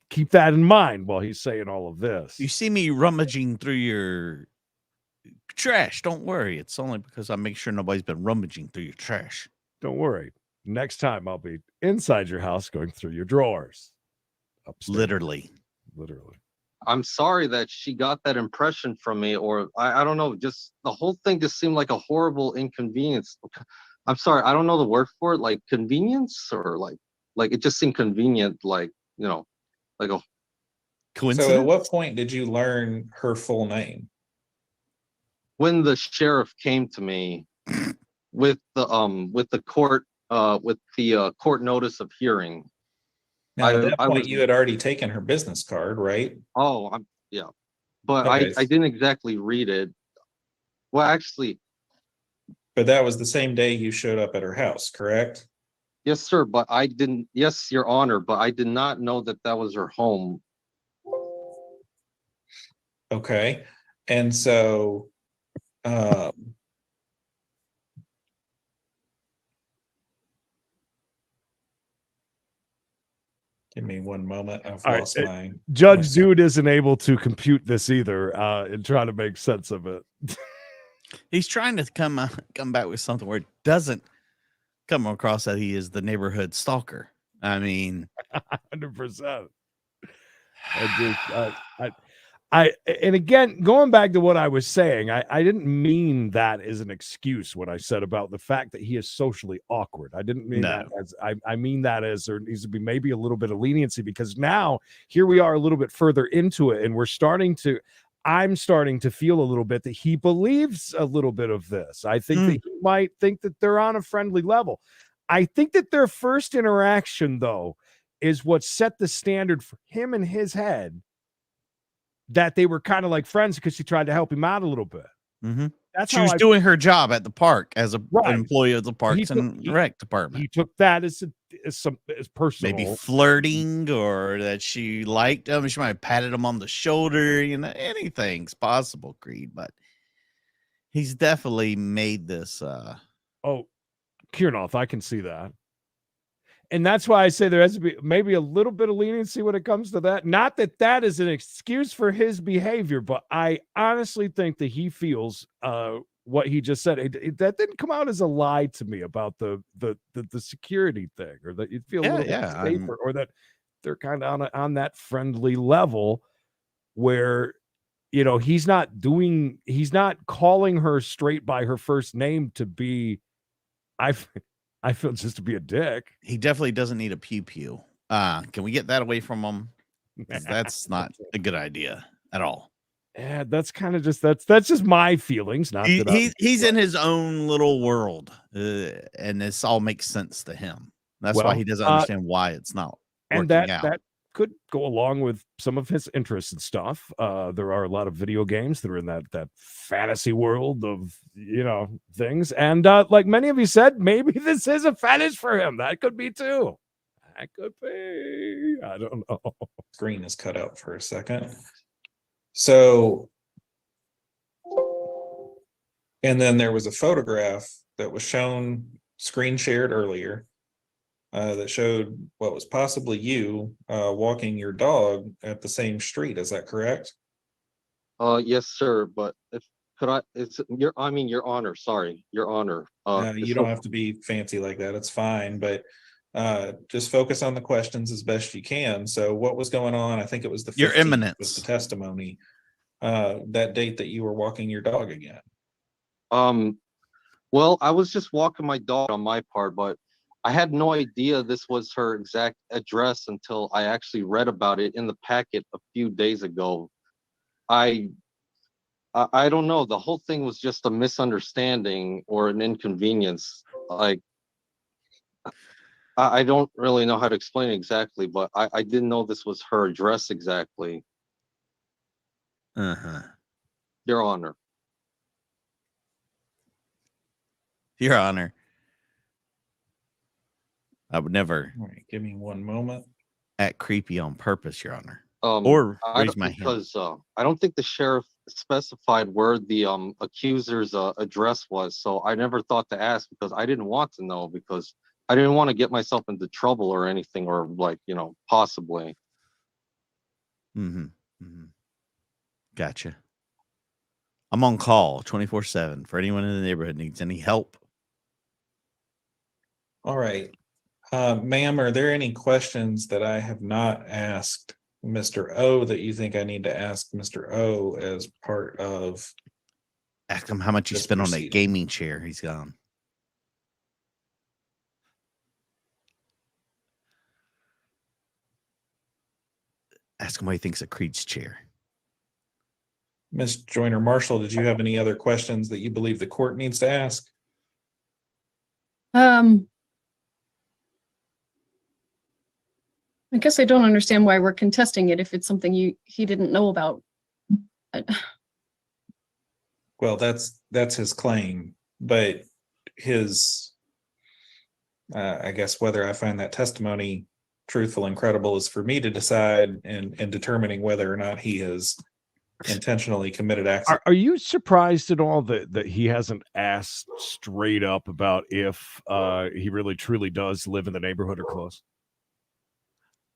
keep that in mind while he's saying all of this. You see me rummaging through your trash. Don't worry. It's only because I make sure nobody's been rummaging through your trash. Don't worry. Next time I'll be inside your house going through your drawers. Upstairs. Literally. I'm sorry that she got that impression from me, or I don't know, just the whole thing just seemed like a horrible inconvenience. I'm sorry, I don't know the word for it, like convenience or like it just seemed convenient, like like a Coincidence. So at what point did you learn her full name? when the sheriff came to me with the court court notice of hearing. Now, at that I point, was- you had already taken her business card, right? Oh, yeah, but Okay. I didn't exactly read it. Well, actually, But that was the same day you showed up at her house, correct? yes, sir, but I didn't. Yes, Your Honor, but I did not know that was her home. Okay. And so, give me one moment. I've All right, lost my Judge Dude isn't able to compute this either and try to make sense of it. He's trying to come back with something where it doesn't come across that he is the neighborhood stalker. I mean, 100%. And again, going back to what I was saying, I didn't mean that as an excuse when I said about the fact that he is socially awkward. I didn't mean that as I mean that as there needs to be maybe a little bit of leniency, because now here we are a little bit further into it, and I'm starting to feel a little bit that he believes a little bit of this. I think that he might think that they're on a friendly level. I think that their first interaction, though, is what set the standard for him in his head, that they were kind of like friends because she tried to help him out a little bit. mm-hmm. That's she was doing her job at the park as an employee of the Parks and Rec department. He took that as personal, maybe flirting, or that she liked him. She might have patted him on the shoulder. Anything's possible, Creed. But he's definitely made this. Kirnoth, I can see that. And that's why I say there has to be maybe a little bit of leniency when it comes to that. Not that that is an excuse for his behavior, but I honestly think that he feels what he just said. That didn't come out as a lie to me about the security thing, or that you feel a little bit safer, or that they're kind of on that friendly level where, he's not calling her straight by her first name to be, I feel, just to be a dick. He definitely doesn't need a pew pew. Can we get that away from him? That's not a good idea at all. Yeah, that's kind of just that's just my feelings. Not that he's in his own little world, and this all makes sense to him. That's why he doesn't understand why it's not working out. That could go along with some of his interests and stuff. There are a lot of video games that are in that fantasy world of things, and like many of you said, maybe this is a fetish for him. That could be too. That could be. I don't know. Screen is cut out for a second. So, and then there was a photograph that was shown, screen shared earlier, that showed what was possibly you walking your dog at the same street. Is that correct? Yes, sir. But if could I? It's your. I mean, Your Honor. Sorry, Your Honor. You don't have to be fancy like that. It's fine, but just focus on the questions as best you can. So, what was going on? I think it was the 15th Your was Eminence. the testimony. That date that you were walking your dog again. Well, I was just walking my dog on my part, but I had no idea this was her exact address until I actually read about it in the packet a few days ago. I don't know. The whole thing was just a misunderstanding or an inconvenience. Like I don't really know how to explain it exactly, but I didn't know this was her address exactly, Uh-huh. Your Honor. Your Honor. I would never All right, give me one moment. act creepy on purpose, Your Honor. Or raise my hand. Because I don't think the sheriff specified where the accuser's address was, so I never thought to ask because I didn't want to know, because I didn't want to get myself into trouble or anything, or like, possibly. Mm-hmm. Mm-hmm. Gotcha. I'm on call 24/7 for anyone in the neighborhood needs any help. All right. Ma'am, are there any questions that I have not asked Mr. O that you think I need to ask Mr. O as part of? Ask him how much he This spent on a proceeding. gaming chair. He's gone. Ask him what he thinks of Creed's chair. Ms. Joyner Marshall, did you have any other questions that you believe the court needs to ask? I guess I don't understand why we're contesting it if it's something he didn't know about. Well, that's his claim, but his, I guess whether I find that testimony truthful and credible is for me to decide in determining whether or not he has intentionally committed acts. Are you surprised at all that he hasn't asked straight up about if he really truly does live in the neighborhood or close?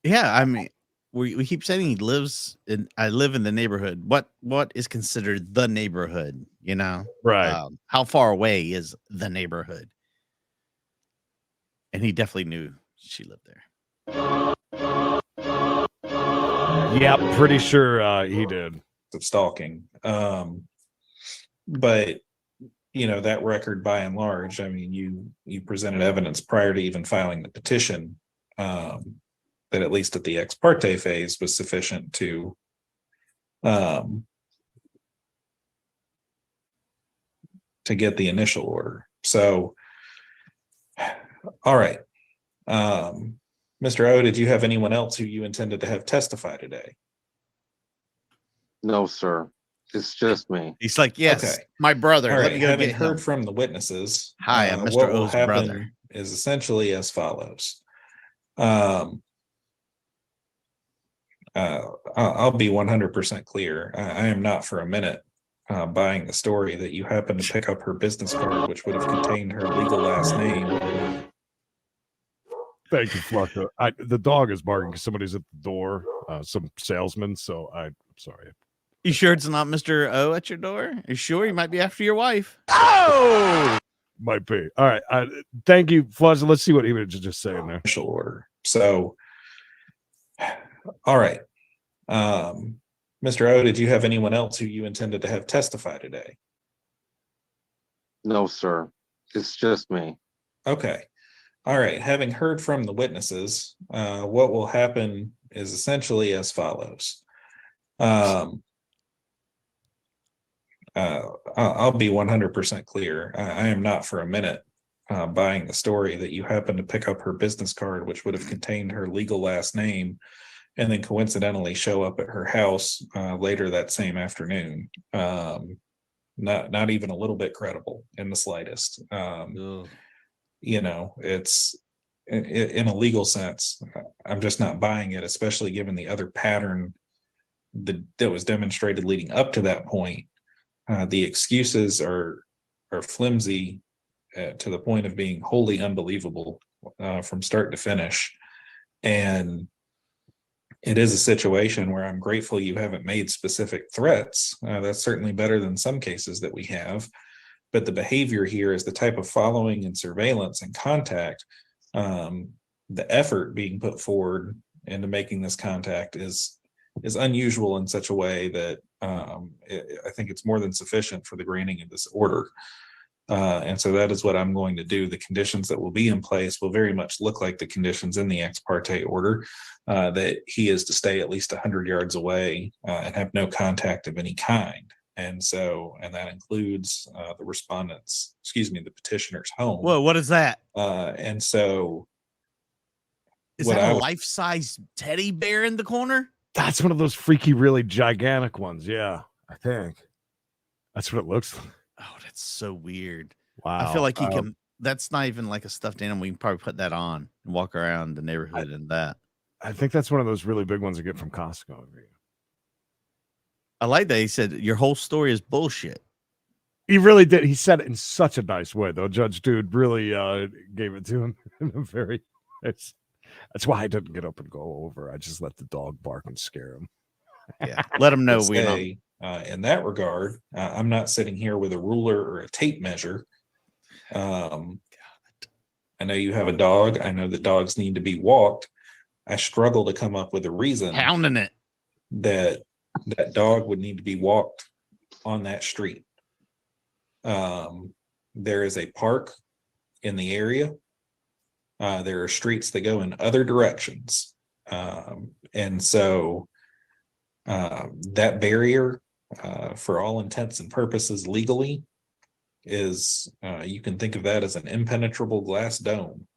Yeah, I mean, we keep saying he lives in. I live in the neighborhood. What is considered the neighborhood? Right. How far away is the neighborhood? And he definitely knew she lived there. Yeah, pretty sure he did. Of stalking. But that record by and large, I mean, you presented evidence prior to even filing the petition, that at least at the ex parte phase was sufficient to get the initial order. So, all right. Mr. O, did you have anyone else who you intended to have testify today? No, sir. It's just me. He's like, yes, Okay. my brother. All Let right, me go having get heard him. from the witnesses, Hi, I'm Mr. what will O's happen brother. is essentially as follows. I'll be 100% clear. I am not for a minute buying the story that you happened to pick up her business card, which would have contained her legal last name. Thank you, Flucka. The dog is barking because somebody's at the door, some salesman. So I'm sorry. You sure it's not Mr. O at your door? Are you sure he might be after your wife? Oh! Might be. All right. Thank you, Fluzz. Let's see what he was just saying there. Initial order. So, all right. Mr. O, did you have anyone else who you intended to have testify today? No, sir. It's just me. Okay. All right. Having heard from the witnesses, what will happen is essentially as follows. I'll be 100% clear. I am not for a minute buying the story that you happened to pick up her business card, which would have contained her legal last name, and then coincidentally show up at her house later that same afternoon. Not even a little bit credible in the slightest. It's in a legal sense, I'm just not buying it, especially given the other pattern that was demonstrated leading up to that point. The excuses are flimsy to the point of being wholly unbelievable from start to finish. And it is a situation where I'm grateful you haven't made specific threats. That's certainly better than some cases that we have. But the behavior here is the type of following and surveillance and contact. The effort being put forward into making this contact is unusual in such a way that I think it's more than sufficient for the granting of this order. And so that is what I'm going to do. The conditions that will be in place will very much look like the conditions in the ex parte order, that he is to stay at least 100 yards away and have no contact of any kind. And that includes the petitioner's home. Whoa, what is that? And so Is what that I a would- life-size teddy bear in the corner? That's one of those freaky, really gigantic ones. Yeah, I think that's what it looks like. Oh, that's so weird. Wow. I feel like he can. That's not even like a stuffed animal. We can probably put that on and walk around the neighborhood in that. I think that's one of those really big ones you get from Costco every year. I like that. He said your whole story is bullshit. He really did. He said it in such a nice way, though. Judge Dude really gave it to him in a very. That's why I didn't get up and go over. I just let the dog bark and scare him. Yeah, let him know we know. In that regard, I'm not sitting here with a ruler or a tape measure. I know you have a dog. I know that dogs need to be walked. I struggle to come up with a reason Pounding it. that dog would need to be walked on that street. There is a park in the area. There are streets that go in other directions. And so that barrier, for all intents and purposes legally, is you can think of that as an impenetrable glass dome.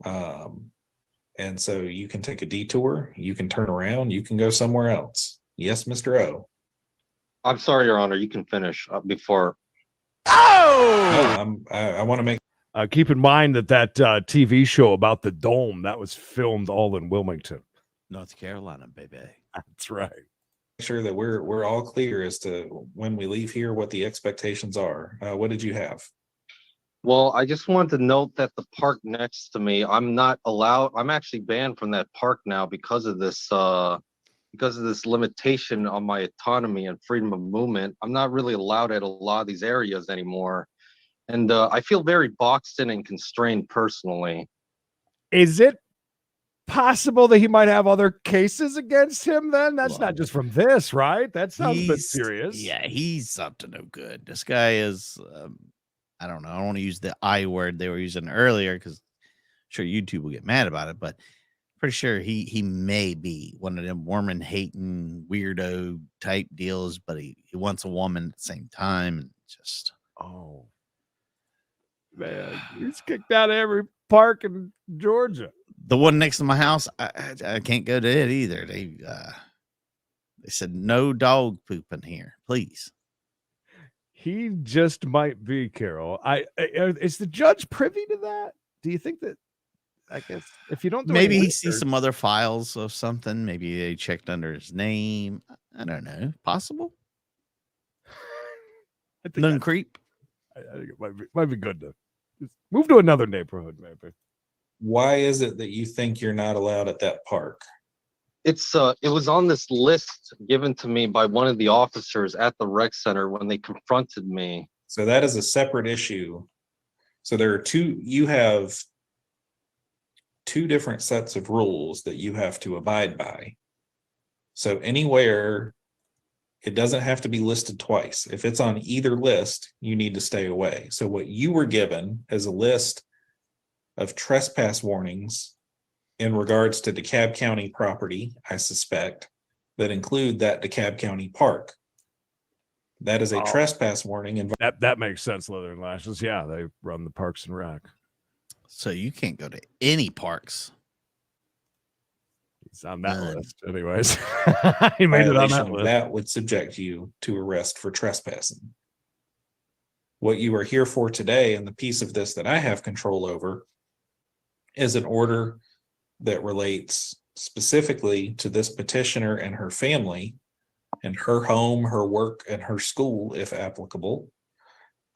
And so you can take a detour, you can turn around, you can go somewhere else. Yes, Mr. O. I'm sorry, Your Honor. You can finish before. No, I want to make. Keep in mind that TV show about the dome that was filmed all in Wilmington. North Carolina, baby. That's right. Sure that we're all clear as to when we leave here what the expectations are. What did you have? Well, I just wanted to note that the park next to me, I'm not allowed. I'm actually banned from that park now because of this limitation on my autonomy and freedom of movement. I'm not really allowed at a lot of these areas anymore. And I feel very boxed in and constrained personally. Is it possible that he might have other cases against him then? That's Well, not just from this, right? That sounds a bit He's- serious. Yeah, he's up to no good. This guy is, I don't know. I don't want to use the I word they were using earlier because sure YouTube will get mad about it, but pretty sure he may be one of them woman hating weirdo type deals, but he wants a woman at the same time and just Oh, man. He's kicked out of every park in Georgia. the one next to my house. I can't go to it either. They said no dog poop in here, please. He just might be, Carol. Is the judge privy to that? Do you think that? I guess if you don't, do Maybe any he sees research- some other files of something. Maybe they checked under his name. I don't know. Possible. I think, None creep. I think it might be good to just move to another neighborhood, maybe. Why is it that you think you're not allowed at that park? It was on this list given to me by one of the officers at the rec center when they confronted me. So that is a separate issue. So you have two different sets of rules that you have to abide by. So anywhere, it doesn't have to be listed twice. If it's on either list, you need to stay away. So what you were given is a list of trespass warnings in regards to DeKalb County property, I suspect, that include that DeKalb County park. That is a Oh. trespass warning. And That makes sense. Leather and Lashes. Yeah, they run the Parks and Rec. So you can't go to any parks. It's on that None. list, anyways. He made it on violation that of list. that would subject you to arrest for trespassing. What you are here for today, and the piece of this that I have control over, is an order that relates specifically to this petitioner and her family and her home, her work, and her school, if applicable.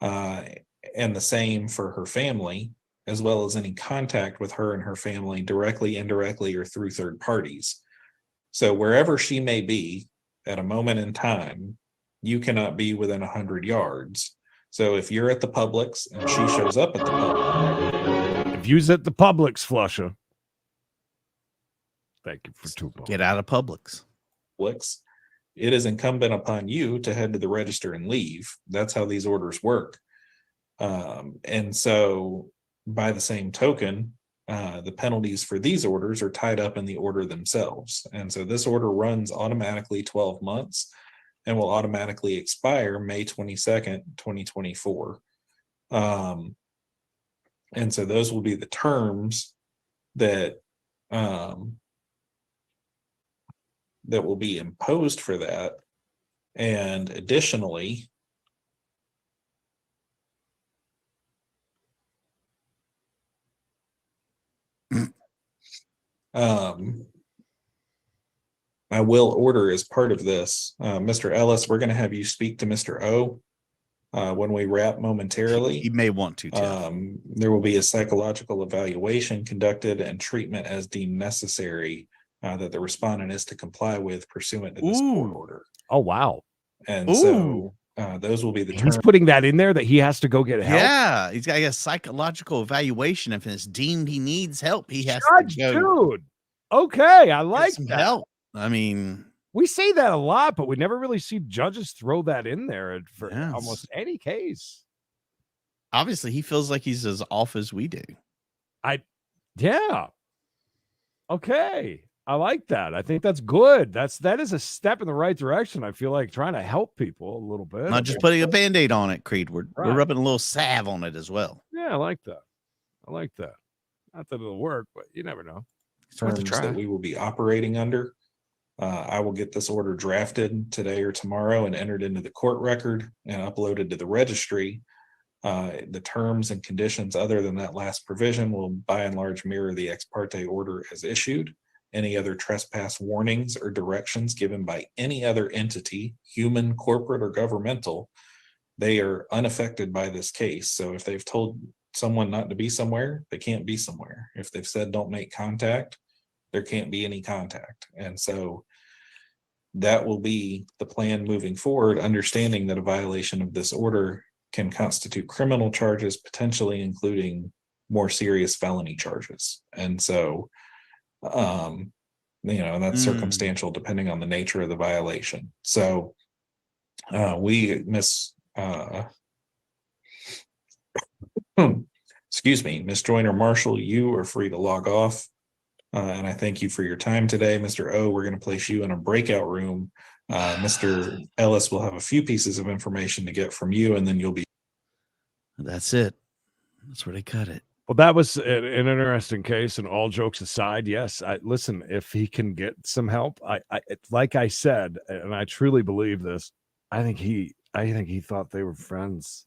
And the same for her family as well as any contact with her and her family directly, indirectly, or through third parties. So wherever she may be at a moment in time, you cannot be within 100 yards. So if you're at the Publix and she shows up at the Publix, If you's at the Publix, Flusher. Thank you for two. Get out of Publix. it is incumbent upon you to head to the register and leave. That's how these orders work. And so by the same token, the penalties for these orders are tied up in the order themselves. And so this order runs automatically 12 months and will automatically expire May 22nd, 2024. And so those will be the terms that that will be imposed for that. And additionally, I will order as part of this, Mr. Ellis, we're going to have you speak to Mr. O when we wrap momentarily. He may want to, too. There will be a psychological evaluation conducted and treatment as deemed necessary that the respondent is to comply with pursuant to this court order. Oh, wow. And so those will be the terms. He's putting that in there that he has to go get help. Yeah, he's got a psychological evaluation. If it's deemed he needs help, he has Judge, to go dude. Okay, I get like some that. help. I mean, We say that a lot, but we never really see judges throw that in there for Yes. almost any case. obviously, he feels like he's as off as we do. Yeah. Okay. I like that. I think that's good. That is a step in the right direction. I feel like trying to help people a little bit. Not just putting a Band-Aid on it, Creed. We're Right. rubbing a little salve on it as well. Yeah, I like that. Not that it'll work, but you never know. It's worth a terms try. that we will be operating under. I will get this order drafted today or tomorrow and entered into the court record and uploaded to the registry. The terms and conditions other than that last provision will by and large mirror the ex parte order as issued. Any other trespass warnings or directions given by any other entity, human, corporate, or governmental, they are unaffected by this case. So if they've told someone not to be somewhere, they can't be somewhere. If they've said don't make contact, there can't be any contact. And so that will be the plan moving forward, understanding that a violation of this order can constitute criminal charges, potentially including more serious felony charges. And so, that's circumstantial depending on the nature of the violation. So excuse me, Miss Joyner Marshall, you are free to log off. And I thank you for your time today. Mr. O, we're going to place you in a breakout room. Mr. Ellis will have a few pieces of information to get from you, and then you'll be. That's it. That's where they cut it. Well, that was an interesting case, and all jokes aside, yes. Listen, if he can get some help, like I said, and I truly believe this. I think he thought they were friends.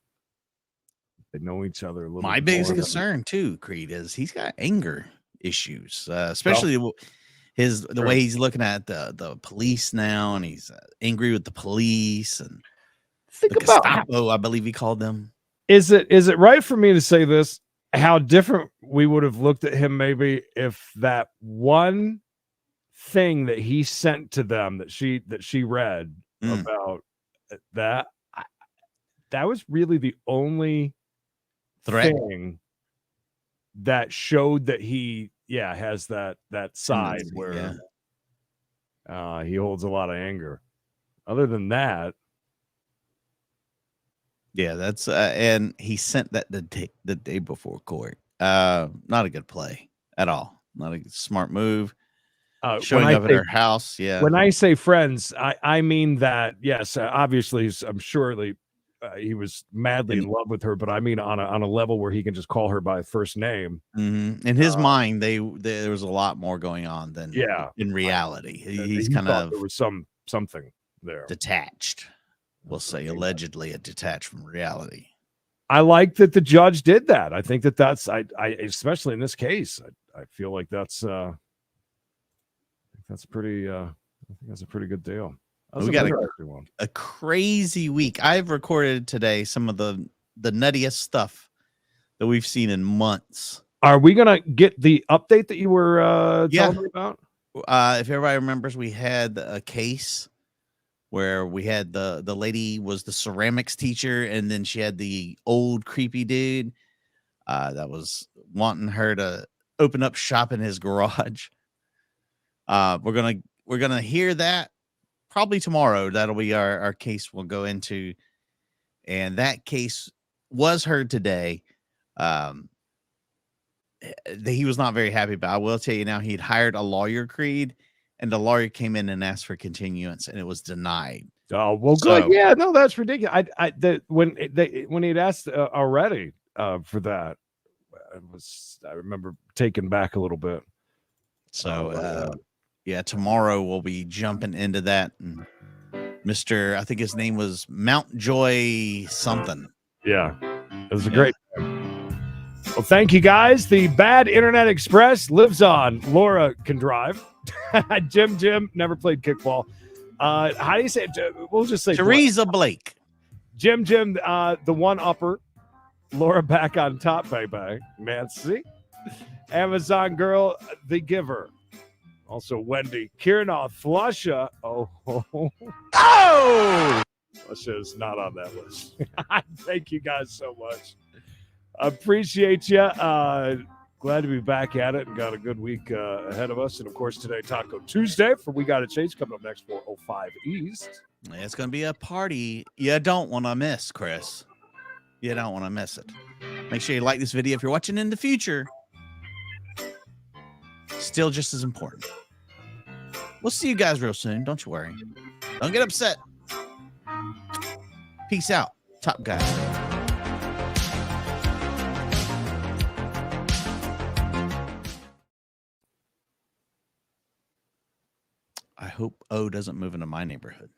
They know each other a little. My bit biggest more than- concern too, Creed, is he's got anger issues, especially the way he's looking at the police now, and he's angry with the police and Think the about Gestapo, I believe he called them. Is it right for me to say this? How different we would have looked at him maybe if that one thing that he sent to them that she read about that was really the only Threat. thing that showed that he has that side Tendency, where he holds a lot of anger. Other than that, yeah, that's and he sent that the day before court. Not a good play at all. Not a smart move. Showing up at her house. Yeah. When I say friends, I mean that, yes, obviously, I'm surely he was madly in love with her, but I mean on a level where he can just call her by first name. Mm-hmm. In his mind, there was a lot more going on than in reality. He's He kind thought of there was something there. detached. We'll say allegedly detached from reality. I like that the judge did that. I think that's I especially in this case, I feel like that's pretty. I think that's a pretty good deal. We got a crazy week. I've recorded today some of the nuttiest stuff that we've seen in months. Are we gonna get the update that you were telling me about? If everybody remembers, we had a case where we had the lady was the ceramics teacher, and then she had the old creepy dude that was wanting her to open up shop in his garage. We're gonna hear that probably tomorrow. That'll be our case we'll go into, and that case was heard today. He was not very happy, but I will tell you now, he'd hired a lawyer, Creed, and the lawyer came in and asked for continuance, and it was denied. Oh, well, good. Yeah, no, that's ridiculous. When he'd asked already for that, I remember taken back a little bit. So, yeah, tomorrow we'll be jumping into that. And Mr. I think his name was Mountjoy something. Yeah, it was a great time. Well, thank you, guys. The Bad Internet Express lives on. Laura can drive. Jim never played kickball. How do you say it? We'll just say Teresa Blake. Jim, the one-upper. Laura back on top, baby. Nancy. Amazon girl, the giver. Also Wendy. Kirnoth, Flusha. Oh! Flusha is not on that list. Thank you guys so much. Appreciate you. Glad to be back at it and got a good week ahead of us. And of course, today, Taco Tuesday for We Gotta Chase coming up next 4:05 East. It's going to be a party you don't want to miss, Chris. You don't want to miss it. Make sure you like this video if you're watching in the future. Still just as important. We'll see you guys real soon. Don't you worry. Don't get upset. Peace out. Top guys. I hope O doesn't move into my neighborhood.